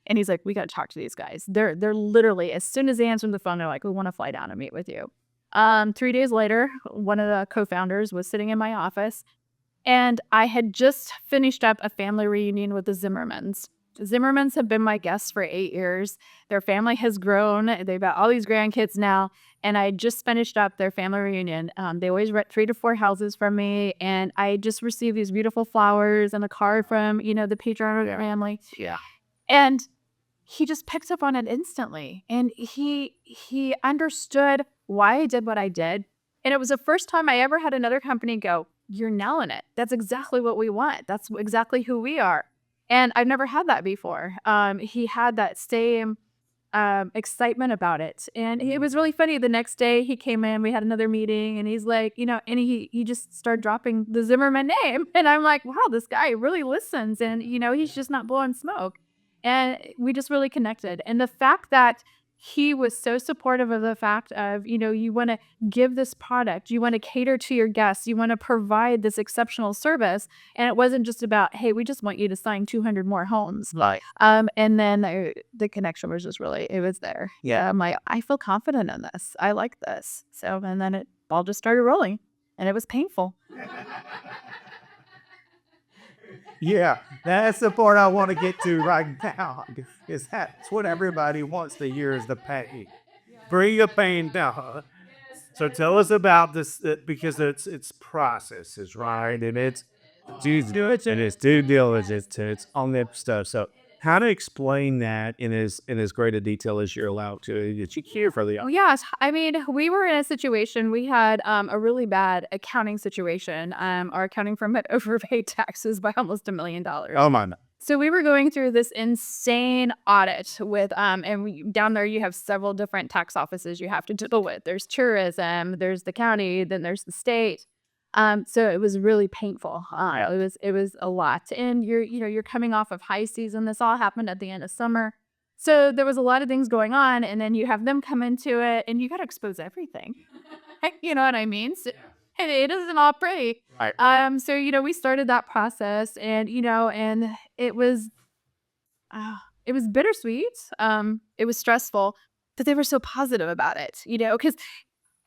And he's like, "We got to talk to these guys. They're literally, as soon as they answer the phone, they're like, we want to fly down and meet with you." 3 days later, one of the co-founders was sitting in my office, and I had just finished up a family reunion with the Zimmermans. The Zimmermans have been my guests for 8 years. Their family has grown. They've got all these grandkids now, and I just finished up their family reunion. They always rent 3 to 4 houses from me, and I just received these beautiful flowers and a card from, the patriarchal family. Yeah. And he just picked up on it instantly, and he understood why I did what I did. And it was the first time I ever had another company go, "You're nailing it. That's exactly what we want. That's exactly who we are." And I've never had that before. He had that same excitement about it. And it was really funny. The next day he came in, we had another meeting, and he's like, and he just started dropping the Zimmerman name. And I'm like, wow, this guy really listens. And, he's just not blowing smoke. And we just really connected. And the fact that he was so supportive of the fact of, you want to give this product, you want to cater to your guests, you want to provide this exceptional service. And it wasn't just about, hey, we just want you to sign 200 more homes. Right. And then the connection was just really, it was there. Yeah. I'm like, I feel confident in this. I like this. So, and then it all just started rolling and it was painful. Yeah, that's the part I want to get to right now. Is that's what everybody wants to hear is the pain. Bring your pain down. So tell us about this because it's processes, right? And it's due diligence and it's due diligence and it's all that stuff. So how to explain that in as great a detail as you're allowed to that you care for the Oh, yes. I mean, we were in a situation, we had a really bad accounting situation. Our accounting firm had overpaid taxes by almost $1 million. oh my So we were going through this insane audit with, down there you have several different tax offices you have to deal with. There's tourism, there's the county, then there's the state. So it was really painful. It was a lot, and you're coming off of high season. This all happened at the end of summer, so there was a lot of things going on, and then you have them come into it, and you got to expose everything. You know what I mean? So, and it isn't all pretty. right. So we started that process, and and it was bittersweet. It was stressful, but they were so positive about it. Because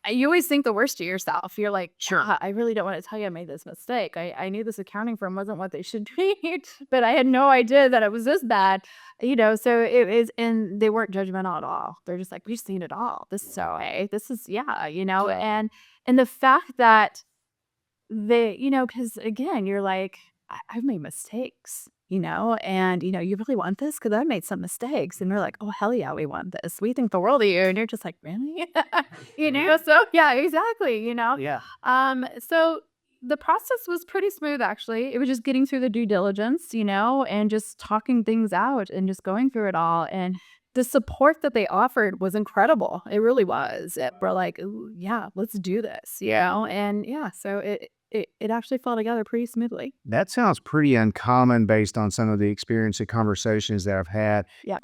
you always think the worst of yourself. You're like, Sure. I really don't want to tell you I made this mistake. I knew this accounting firm wasn't what they should be, but I had no idea that it was this bad. So it is, and they weren't judgmental at all. They're just like, we've seen it all. This is so, hey, this is, yeah, and the fact that they, because again, you're like, I've made mistakes, and you really want this because I made some mistakes, and they're like, oh hell yeah, we want this. We think the world of you, and you're just like, really, So yeah, exactly, Yeah. So the process was pretty smooth actually. It was just getting through the due diligence, and just talking things out and just going through it all. And the support that they offered was incredible. It really was. We're like, "Ooh, yeah, let's do this," and yeah, so it actually fell together pretty smoothly. That sounds pretty uncommon based on some of the experience and conversations that I've had. Yeah.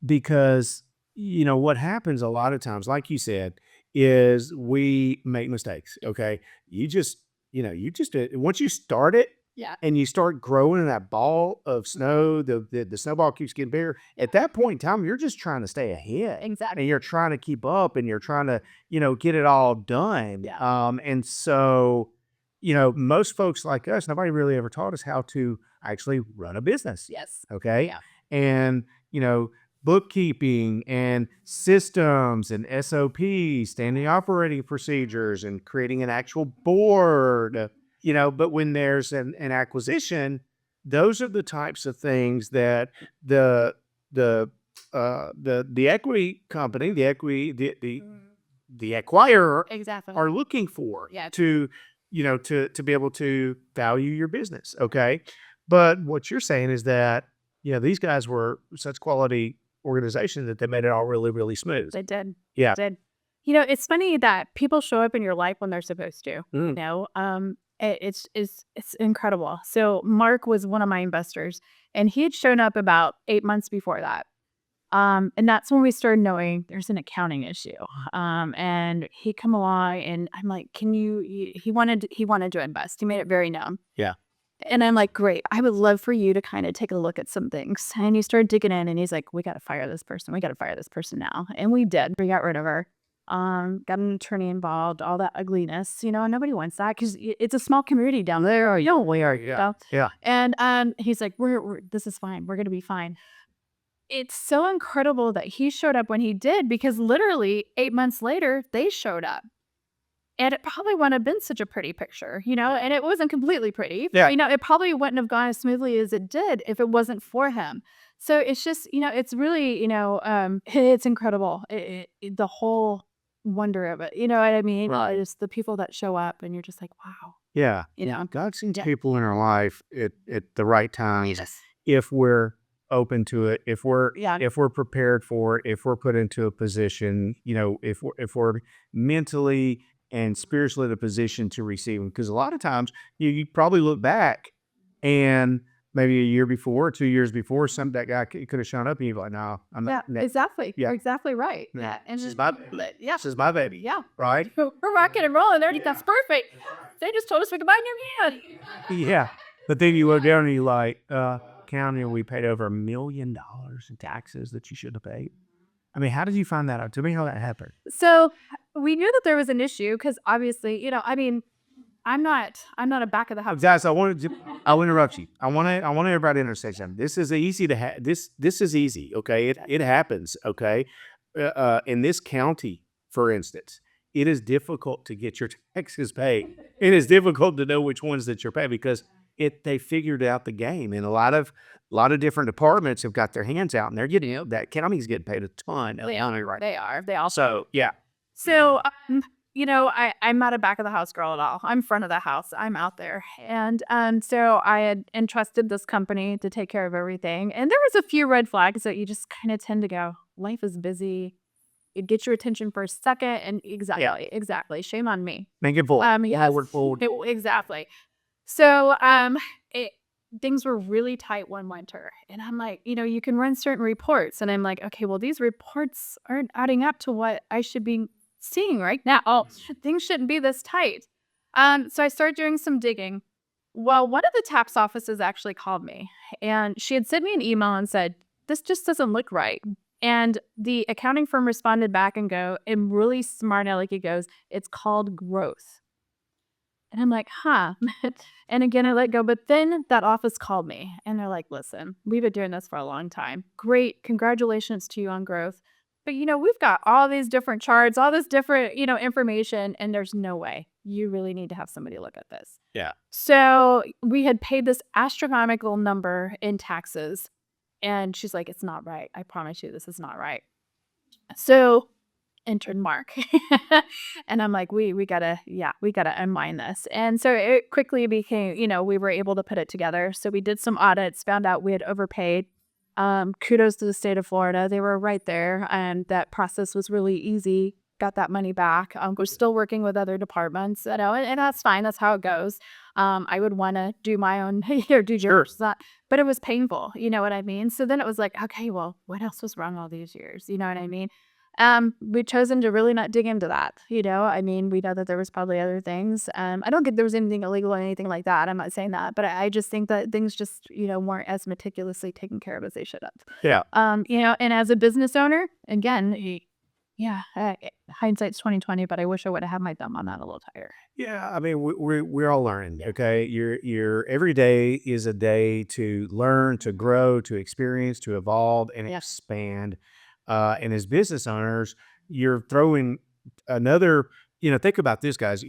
Because what happens a lot of times, like you said, is we make mistakes. Okay, once you start it Yeah. and you start growing that ball of snow, the snowball keeps getting bigger. At that point in time, you're just trying to stay ahead, Exactly. and you're trying to keep up, and you're trying to get it all done. Yeah. And so most folks like us, nobody really ever taught us how to actually run a business. Yes. Okay. Yeah. And, bookkeeping and systems and SOPs, standing operating procedures, and creating an actual board, but when there's an acquisition, those are the types of things that the, the equity company, the acquirer Exactly. are looking for Yeah. to be able to value your business. Okay. But what you're saying is that, these guys were such quality organization that they made it all really, really smooth. They did. Yeah. Did. It's funny that people show up in your life when they're supposed to. Mm. It's incredible. So Mark was one of my investors, and he had shown up about 8 months before that. And that's when we started knowing there's an accounting issue. And he come along, and I'm like, can you? He wanted to invest. He made it very known. Yeah. And I'm like, great. I would love for you to kind of take a look at some things. And he started digging in, and he's like, we got to fire this person. We got to fire this person now. And we did. We got rid of her. Got an attorney involved, all that ugliness, and nobody wants that because it's a small community down there. We are. Yeah. Yeah. And he's like, this is fine. We're going to be fine. It's so incredible that he showed up when he did, because literally 8 months later, they showed up. And it probably wouldn't have been such a pretty picture, and it wasn't completely pretty. Yeah. It probably wouldn't have gone as smoothly as it did if it wasn't for him. So it's just, it's really, it's incredible. The whole wonder of it, you know what I mean? Right. Just the people that show up, and you're just like, wow, Yeah. God sends people in our life at the right time. Yes. If we're open to it, if we're Yeah. prepared for it, if we're put into a position, if we're mentally and spiritually in a position to receive them. Because a lot of times you probably look back and maybe a year before or 2 years before, that guy could have shown up and you're like, "No, I'm Yeah, not." exactly. Yeah. You're exactly right. Yeah. Yeah, and This is just my baby. yeah, This is my baby. yeah. Right? We're rocking and rolling there. That's perfect. They just told us we could buy a new van. Yeah. But then you look down and you're like, county, we paid over $1 million in taxes that you should have paid. I mean, how did you find that out? Tell me how that happened. So we knew that there was an issue because obviously, I mean, I'm not a back of the house. Guys, I'll interrupt you. I want everybody to understand something. This is easy to have. This is easy. Okay. It happens. Okay. In this county, for instance, it is difficult to get your taxes paid. It is difficult to know which ones that you're paying because they figured out the game, and a lot of different departments have got their hands out, and they're getting that county's getting paid a ton of money right. They are. They also. So yeah, So, I'm not a back of the house girl at all. I'm front of the house. I'm out there. And so I had entrusted this company to take care of everything. And there was a few red flags that you just kind of tend to go, life is busy. It gets your attention for a second. And exactly. Shame on me. make it full. Yes, We're full. exactly. So, it, things were really tight one winter. And I'm like, you can run certain reports. And I'm like, okay, well, these reports aren't adding up to what I should be seeing right now. Oh, things shouldn't be this tight. So I started doing some digging. Well, one of the tax offices actually called me and she had sent me an email and said, this just doesn't look right. And the accounting firm responded back and really smart alecky goes, it's called growth. And I'm like, huh. And again, I let go. But then that office called me and they're like, listen, we've been doing this for a long time. Great. Congratulations to you on growth. But, we've got all these different charts, all this different, information, and there's no way. You really need to have somebody look at this. Yeah. So we had paid this astronomical number in taxes. And she's like, it's not right. I promise you, this is not right. So entered Mark. And I'm like, we gotta unwind this. And so it quickly became, we were able to put it together. So we did some audits, found out we had overpaid. Kudos to the state of Florida. They were right there. And that process was really easy. Got that money back. We're still working with other departments, and that's fine. That's how it goes. I would want to do my own due diligence, but it was painful. You know what I mean? So then it was like, okay, well, what else was wrong all these years? You know what I mean? We've chosen to really not dig into that. I mean, we know that there was probably other things. I don't think there was anything illegal or anything like that. I'm not saying that, but I just think that things just, weren't as meticulously taken care of as they should have. Yeah. And as a business owner, again, hindsight's 2020, but I wish I would have had my thumb on that a little tighter. Yeah, I mean, we're all learning. Okay, your every day is a day to learn, to grow, to experience, to evolve, and expand. And as business owners, you're throwing another. Think about this, guys.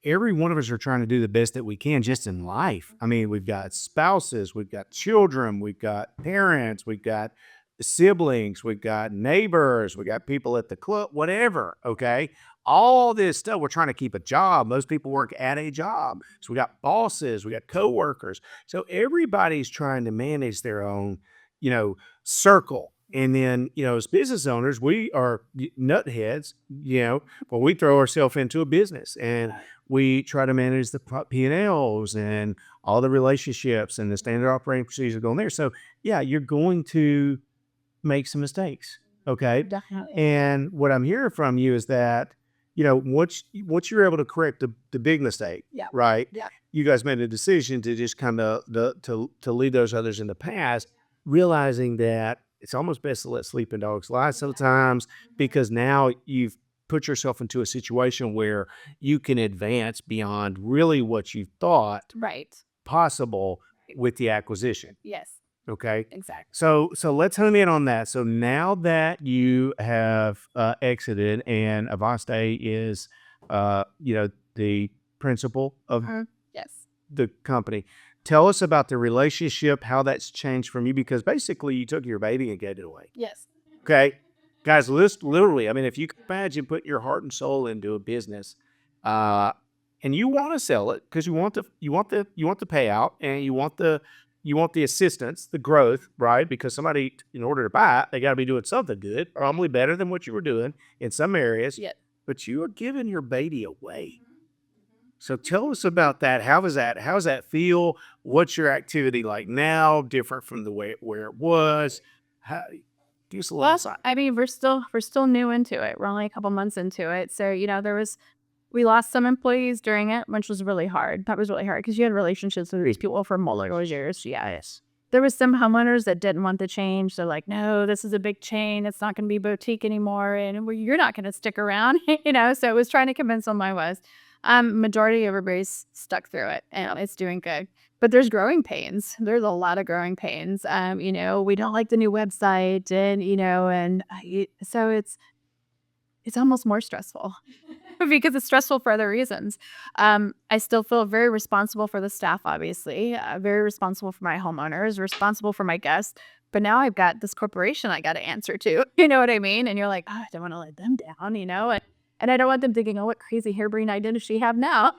Every one of us are trying to do the best that we can just in life. I mean, we've got spouses, we've got children, we've got parents, we've got siblings, we've got neighbors, we got people at the club, whatever. Okay. All this stuff, we're trying to keep a job. Most people work at a job. So we got bosses, we got coworkers. So everybody's trying to manage their own, circle. And then, as business owners, we are nutheads, when we throw ourselves into a business and we try to manage the P&Ls and all the relationships and the standard operating procedures going there. So yeah, you're going to make some mistakes. Okay. Definitely. And what I'm hearing from you is that, once you're able to correct the big mistake, Yeah. right? Yeah. You guys made a decision to just kind of to leave those others in the past, realizing that it's almost best to let sleeping dogs lie sometimes, because now you've put yourself into a situation where you can advance beyond really what you thought Right. possible with the acquisition. Yes. Okay. Exactly. So let's hone in on that. So now that you have exited and Avaste is, the principal of Yes. the company, tell us about the relationship, how that's changed from you, because basically you took your baby and gave it away. Yes. Okay. Guys, literally, I mean, if you can imagine putting your heart and soul into a business, and you want to sell it because you want the payout, and you want the assistance, the growth, right? Because somebody, in order to buy it, they got to be doing something good, probably better than what you were doing in some areas. Yeah. But you are giving your baby away. So tell us about that. How was that? How does that feel? What's your activity like now? Different from the way where it was? How, give us a little Well, insight. I mean, we're still new into it. We're only a couple months into it. So, we lost some employees during it, which was really hard. That was really hard because you had relationships with these people for multiple years. Yeah. Yes. There was some homeowners that didn't want the change. They're like, no, this is a big chain. It's not going to be boutique anymore. And you're not going to stick around, So it was trying to convince them I was. Majority of everybody's stuck through it and it's doing good. But there's growing pains. There's a lot of growing pains. We don't like the new website so it's almost more stressful because it's stressful for other reasons. I still feel very responsible for the staff, obviously, very responsible for my homeowners, responsible for my guests. But now I've got this corporation I got to answer to. You know what I mean? And you're like, oh, I don't want to let them down. And I don't want them thinking, oh, what crazy harebrained idea does she have now?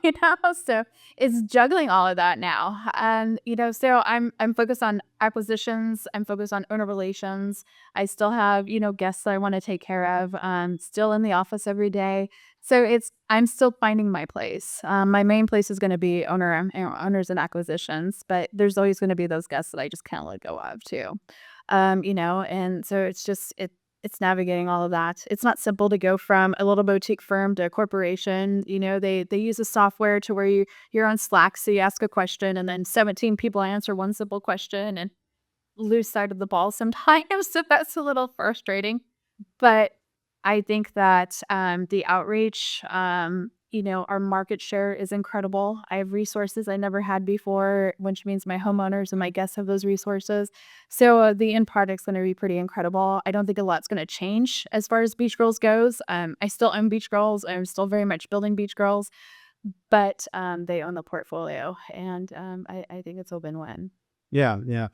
So it's juggling all of that now. And, so I'm focused on acquisitions, I'm focused on owner relations. I still have, guests that I want to take care of. Still in the office every day. So I'm still finding my place. My main place is going to be owners and acquisitions, but there's always going to be those guests that I just can't let go of too. And so it's navigating all of that. It's not simple to go from a little boutique firm to a corporation. They use a software to where you're on Slack, so you ask a question and then 17 people answer one simple question and lose sight of the ball sometimes. So that's a little frustrating. But I think that the outreach, our market share is incredible. I have resources I never had before, which means my homeowners and my guests have those resources. So the end product's going to be pretty incredible. I don't think a lot's going to change as far as Beach Girls goes. I still own Beach Girls. I'm still very much building Beach Girls, but they own the portfolio, and I think it's a win-win. Yeah, yeah.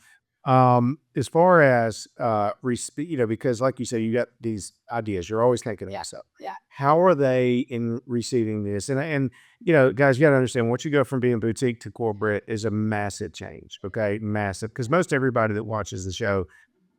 As far as because like you said, you got these ideas, you're always thinking of Yeah, stuff. yeah. How are they in receiving this? And guys, you gotta understand once you go from being boutique to corporate is a massive change. Okay, massive. Because most everybody that watches the show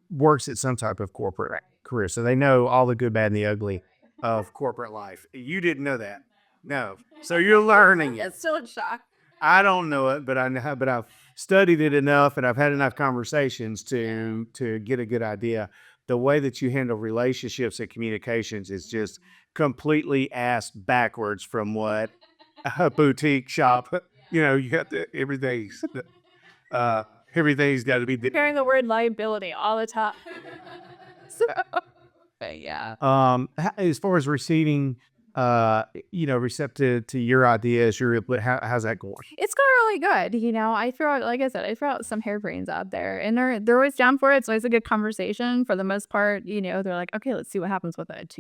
works at some type of corporate career. So they know all the good, bad, and the ugly of corporate life. You didn't know that. No. So you're learning it. It's still in shock. I don't know it, but I know, but I've studied it enough and I've had enough conversations to get a good idea. The way that you handle relationships and communications is just completely ass backwards from what a boutique shop. You got uh everything's got to be Hearing the word liability all the time. So, but yeah. As far as receiving, receptive to your ideas, your input, how's that going? It's going really good. Like I said, I throw out some harebrains out there and they're always down for it. So it's a good conversation for the most part. They're like, okay, let's see what happens with it.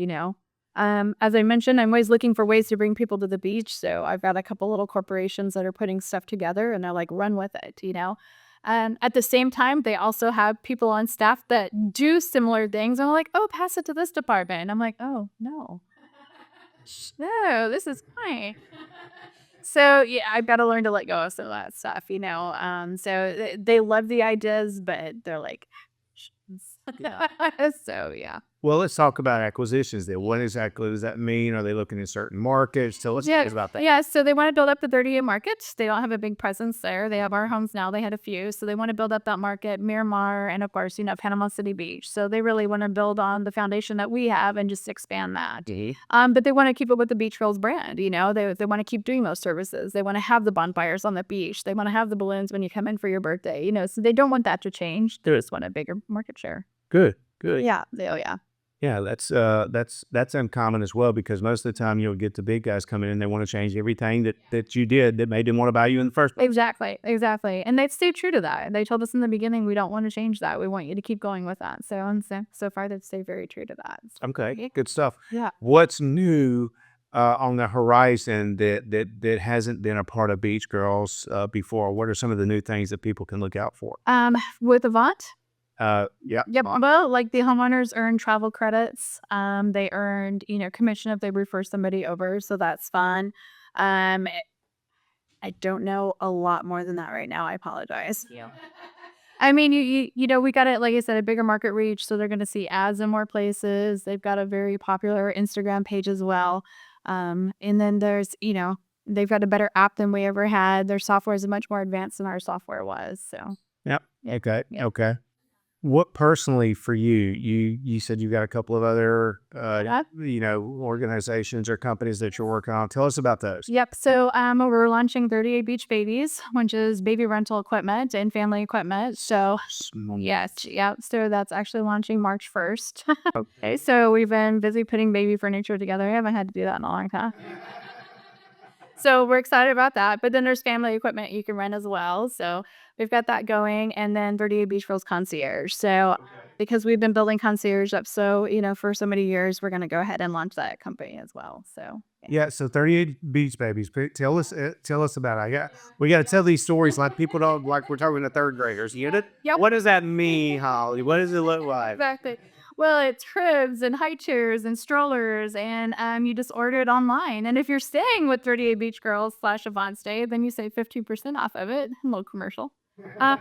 As I mentioned, I'm always looking for ways to bring people to the beach. So I've got a couple little corporations that are putting stuff together and they're like, run with it. And at the same time, they also have people on staff that do similar things. And I'm like, oh, pass it to this department. And I'm like, oh, no. No, this is fine. So yeah, I've got to learn to let go of some of that stuff. So they love the ideas, but they're like, Yeah. so yeah. Well, let's talk about acquisitions then. What exactly does that mean? Are they looking at certain markets? Tell us Yeah, about that. yeah. So they want to build up the 30-year market. They don't have a big presence there. They have our homes now. They had a few, so they want to build up that market, Miramar, and of course, Panama City Beach. So they really want to build on the foundation that we have and just expand that. But they want to keep it with the Beach Girls brand. They want to keep doing those services. They want to have the bonfires on the beach. They want to have the balloons when you come in for your birthday. So they don't want that to change. They just want a bigger market share. Good, good. Yeah. Yeah. Yeah, that's uncommon as well because most of the time you'll get the big guys coming in, they want to change everything that you did that made them want to buy you in the first place. Exactly. And they stayed true to that. They told us in the beginning, we don't want to change that. We want you to keep going with that. So far they've stayed very true to that. So, Okay, good stuff. yeah. What's new on the horizon that hasn't been a part of Beach Girls before? What are some of the new things that people can look out for? With Avant. Yeah. Yep. Well, like the homeowners earn travel credits. They earned, commission if they refer somebody over. So that's fun. I don't know a lot more than that right now. I apologize. Yeah. I mean, we got it, like I said, a bigger market reach. So they're going to see ads in more places. They've got a very popular Instagram page as well. And then there's, They've got a better app than we ever had. Their software is much more advanced than our software was. So, Yep. yeah. Okay. Yeah. Okay. What personally for you, you said you got a couple of other, Yeah. organizations or companies that you're working on. Tell us about those. Yep. So we're launching 38 Beach Babies, which is baby rental equipment and family equipment. So yes, yeah. So that's actually launching March 1st. Okay. So we've been busy putting baby furniture together. I haven't had to do that in a long time. So we're excited about that. But then there's family equipment you can rent as well. So we've got that going. And then 38 Beach Girls Concierge. So because we've been building concierge up for so many years, we're going to go ahead and launch that company as well. So yeah. Yeah, so 38 Beach Babies. Tell us about it. We got to tell these stories like people don't like we're talking to third graders. You know, Yep. what does that mean, Holly? What does it look like? Exactly. Well, it's cribs and high chairs and strollers, and you just order it online. And if you're staying with 38 Beach Girls / Avant Stay, then you save 15% off of it. A little commercial. Uh,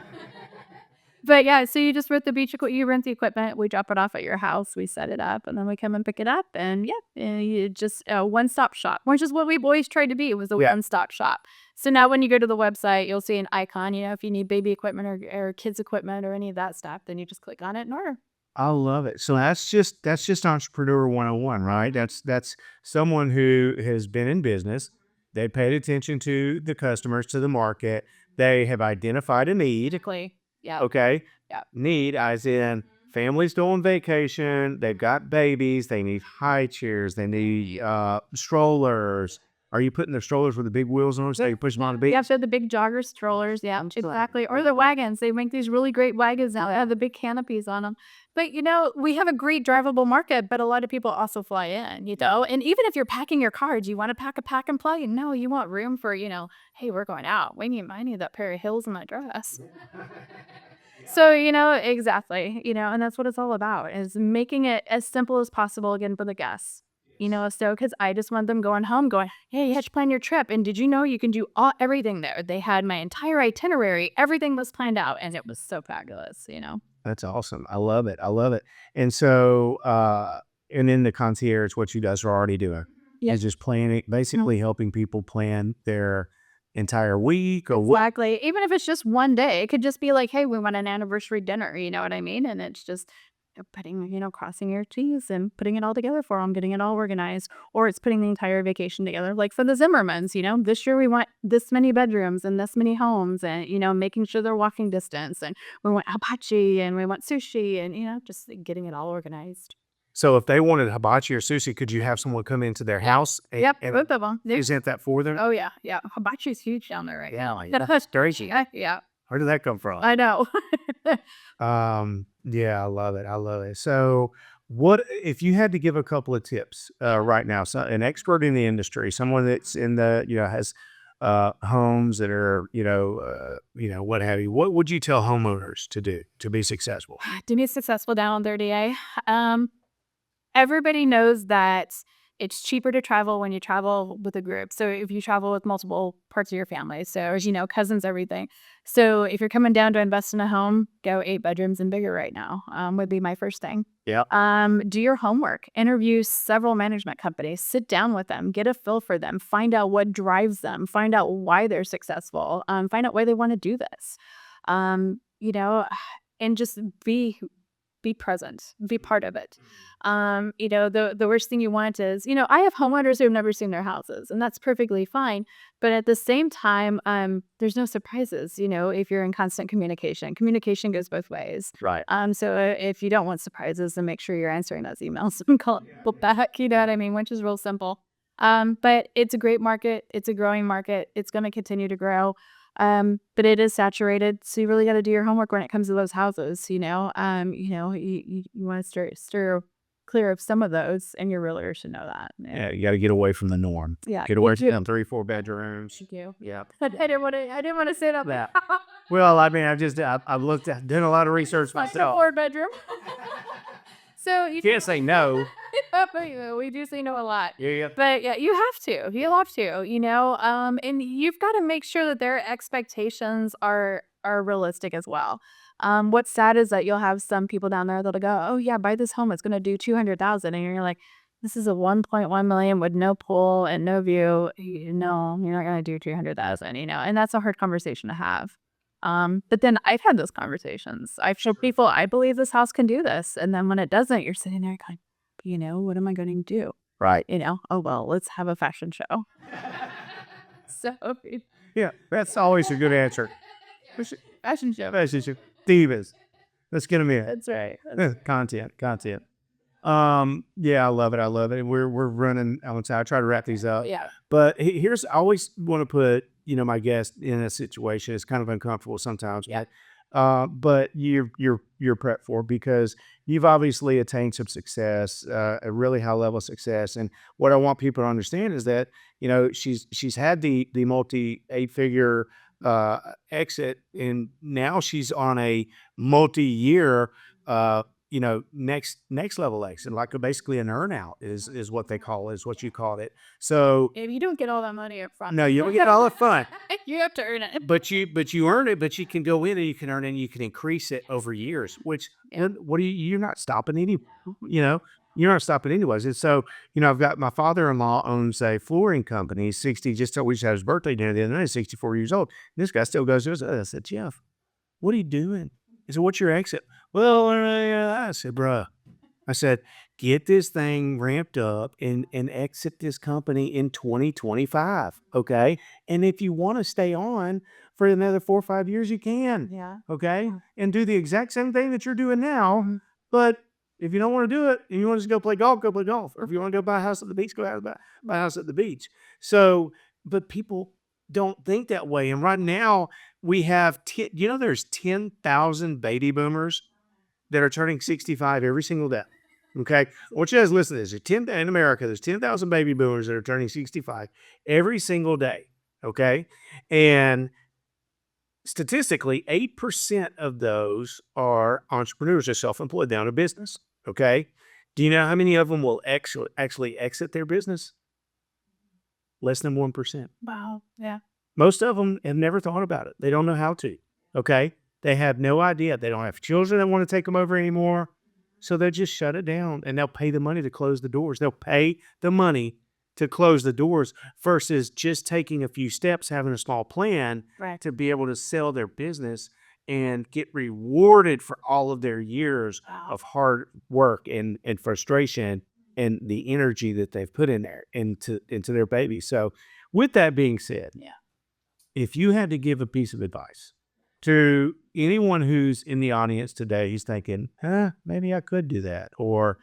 but yeah, so you just you rent the equipment, we drop it off at your house, we set it up, and then we come and pick it up. And yeah, and you just a one-stop shop, which is what we've always tried to be. It was a Yeah. one-stop shop. So now when you go to the website, you'll see an icon. If you need baby equipment or kids equipment or any of that stuff, then you just click on it and order. I love it. So that's just entrepreneur 101, right? That's someone who has been in business. They paid attention to the customers, to the market. They have identified a need. Basically, yeah. Okay. Yeah. Need as in families go on vacation, they've got babies, they need high chairs, they need strollers. Are you putting the strollers with the big wheels on them so you push them on the beach? Yeah, so the big jogger strollers, yeah, exactly. Or the wagons. They make these really great wagons now. They have the big canopies on them. But we have a great drivable market, but a lot of people also fly in. And even if you're packing your car, do you want to pack a pack and play? No, you want room for, hey, we're going out. I need that pair of heels in my dress. So, exactly, and that's what it's all about is making it as simple as possible again for the guests. So because I just want them going home going, hey, you have to plan your trip. And did you know you can do everything there? They had my entire itinerary. Everything was planned out and it was so fabulous. That's awesome. I love it. I love it. And so, and then the concierge, what you guys are already doing Yeah. is just planning, basically helping people plan their entire week or what. Exactly. Even if it's just one day, it could just be like, hey, we want an anniversary dinner. You know what I mean? And it's just crossing your T's and putting it all together for them, getting it all organized. Or it's putting the entire vacation together. Like for the Zimmermans, this year we want this many bedrooms and this many homes and, making sure they're walking distance. And we want hibachi and we want sushi and, just getting it all organized. So if they wanted hibachi or sushi, could you have someone come into their house and, Yep, and both of them. present that for them? Oh, yeah, yeah. Hibachi's huge down there right now. That's crazy. Yeah, Where did that come from? I know. Yeah, I love it. I love it. So, what if you had to give a couple of tips right now? So, an expert in the industry, someone that's in the has homes that are what have you. What would you tell homeowners to do to be successful? To be successful down on 30A, everybody knows that it's cheaper to travel when you travel with a group. So if you travel with multiple parts of your family, so as cousins, everything. So if you're coming down to invest in a home, go 8 bedrooms and bigger right now, would be my first thing. Yeah. Do your homework, interview several management companies, sit down with them, get a feel for them, find out what drives them, find out why they're successful, find out why they want to do this, and just be present, be part of it. The worst thing you want is, I have homeowners who have never seen their houses, and that's perfectly fine. But at the same time, there's no surprises, if you're in constant communication. Communication goes both ways. Right. So if you don't want surprises, then make sure you're answering those emails and call people back, you know what I mean, which is real simple. But it's a great market. It's a growing market. It's going to continue to grow. But it is saturated, so you really got to do your homework when it comes to those houses. You want to steer clear of some of those, and your realtor should know that. Yeah, you got to get away from the norm. Yeah, Get away from 3-4 bedrooms. Thank you. Yeah. I didn't want to say that. Well, I mean, I've looked at done a lot of research Like a myself. 4-bedroom. So You can't say no. we do say no a lot. Yeah. But yeah, you have to. You'll have to, and you've got to make sure that their expectations are realistic as well. What's sad is that you'll have some people down there that'll go, oh yeah, buy this home. It's going to do 200,000. And you're like, This is a 1.1 million with no pool and no view. No, you're not gonna do 300,000, and that's a hard conversation to have. But then I've had those conversations. I've showed people, I believe this house can do this. And then when it doesn't, you're sitting there going, what am I going to do? Right. Oh, well, let's have a fashion show. So, Yeah, that's always a good answer. fashion show. Divas. Let's get them in. That's right. Content. Yeah, I love it. And we're running on time. I try to wrap these up. Yeah. But here's I always want to put, my guest in a situation. It's kind of uncomfortable sometimes. Yeah. But you're prepped for, because you've obviously attained some success, a really high level of success. And what I want people to understand is that, she's had the multi 8-figure exit, and now she's on a multi-year next level exit, like basically an earnout is what they call it, is what you called it. So If you don't get all that money up front, no, you don't get all the fun, you have to earn it. but you earn it, but you can go in and you can earn it and you can increase it over years, which what are you're not stopping you're not stopping anyways. And so, I've got my father-in-law owns a flooring company. He's 60, we just had his birthday dinner the other night, 64 years old. And this guy still goes to us. I said, Jeff, what are you doing? He said, what's your exit? Well, I said, bruh, I said, get this thing ramped up and exit this company in 2025. Okay. And if you want to stay on for another 4 or 5 years, you can. Yeah. Okay. And do the exact same thing that you're doing now. But if you don't want to do it and you want to just go play golf, go play golf. Or if you want to go buy a house at the beach, go out buy a house at the beach. So, but people don't think that way. And right now we have, there's 10,000 baby boomers that are turning 65 every single day. Okay. I want you guys to listen to this. In America, there's 10,000 baby boomers that are turning 65 every single day. Okay. And statistically, 8% of those are entrepreneurs or self-employed down a business. Okay. Do you know how many of them will actually exit their business? Less than 1%. Wow. Yeah. Most of them have never thought about it. They don't know how to. Okay. They have no idea. They don't have children that want to take them over anymore. So they'll just shut it down and they'll pay the money to close the doors. They'll pay the money to close the doors versus just taking a few steps, having a small plan to be able to sell their business and get rewarded for all of their years of hard work and frustration and the energy that they've put in there into their baby. So with that being said, if you had to give a piece of advice to anyone who's in the audience today, he's thinking, maybe I could do that. Or,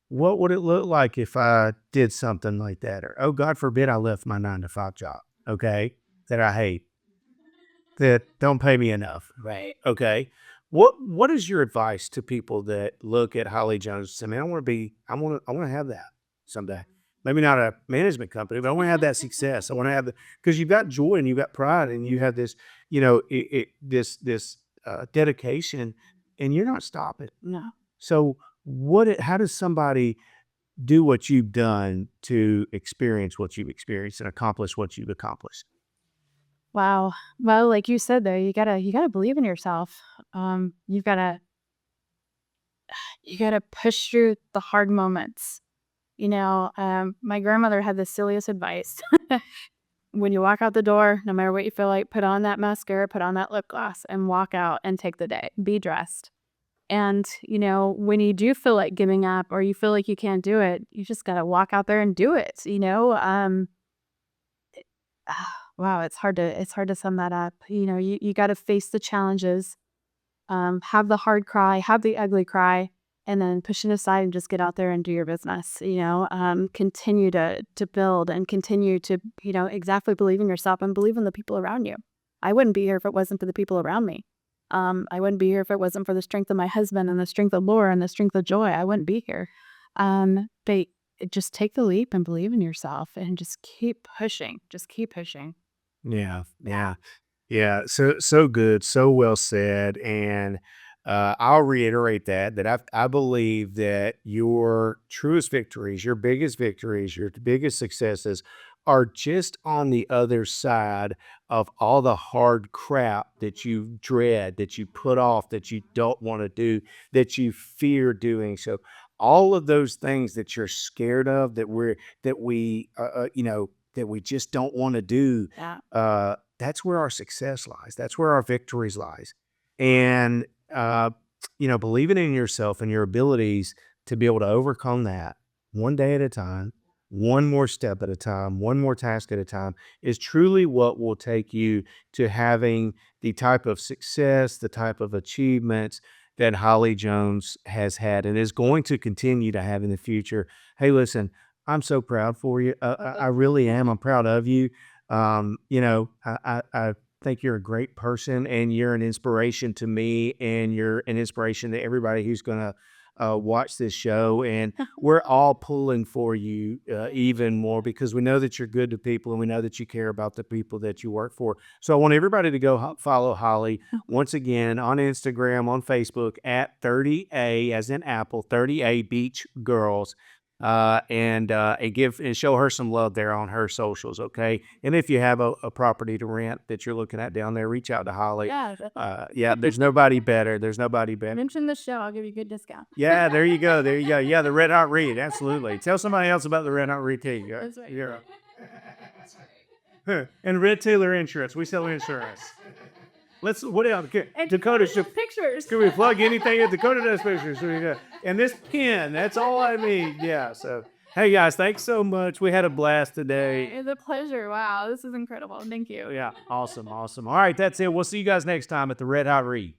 what would it look like if I did something like that? Or, oh, God forbid I left my 9-to-5 job, okay, that I hate, that don't pay me enough. Right. Okay. What is your advice to people that look at Hollie Jones and say, man, I want to have that someday? Maybe not a management company, but I want to have that success. I want to have because you've got joy and you've got pride and you have this, this dedication, and you're not stopping. No. So how does somebody do what you've done to experience what you've experienced and accomplish what you've accomplished? Wow. Well, like you said there, you gotta believe in yourself. You gotta push through the hard moments. My grandmother had the silliest advice. When you walk out the door, no matter what you feel like, put on that mascara, put on that lip gloss, and walk out and take the day. Be dressed. And, when you do feel like giving up or you feel like you can't do it, you just got to walk out there and do it. Wow, it's hard to sum that up. You got to face the challenges, have the hard cry, have the ugly cry, and then push it aside and just get out there and do your business. Continue to build and continue to, exactly believe in yourself and believe in the people around you. I wouldn't be here if it wasn't for the people around me. I wouldn't be here if it wasn't for the strength of my husband and the strength of Laura and the strength of Joy. I wouldn't be here. But just take the leap and believe in yourself and just keep pushing. Just keep pushing. Yeah. So good. So well said. And I'll reiterate that I believe that your truest victories, your biggest successes are just on the other side of all the hard crap that you dread, that you put off, that you don't want to do, that you fear doing. So all of those things that you're scared of, that we just don't want to do. Yeah. That's where our success lies. That's where our victories lies. And believing in yourself and your abilities to be able to overcome that one day at a time, one more step at a time, one more task at a time is truly what will take you to having the type of success, the type of achievements that Holly Jones has had and is going to continue to have in the future. Hey, listen, I'm so proud for you. I really am. I'm proud of you. I think you're a great person and you're an inspiration to me and you're an inspiration to everybody who's going to watch this show. And we're all pulling for you even more because we know that you're good to people and we know that you care about the people that you work for. So I want everybody to go follow Holly once again on Instagram, on Facebook at 30A as in Apple, 30A Beach Girls. And show her some love there on her socials, okay? And if you have a property to rent that you're looking at down there, reach out to Holly. Yeah. Yeah, there's nobody better. There's nobody better. Mention the show. I'll give you a good discount. Yeah, there you go. There you go. Yeah, the Red Hot Read. Absolutely. Tell somebody else about the Red Hot Read too. Yeah. That's right. Yeah. And Red Taylor Insurance. We sell insurance. What else? And Dakota does should. pictures. Can we plug anything at Dakota does pictures? So and this pen, that's all I need. Yeah. So, hey guys, thanks so much. We had a blast today. It's a pleasure. Wow, this is incredible. Thank you. Yeah. Awesome. Awesome. All right. That's it. We'll see you guys next time at the Red Hot Read.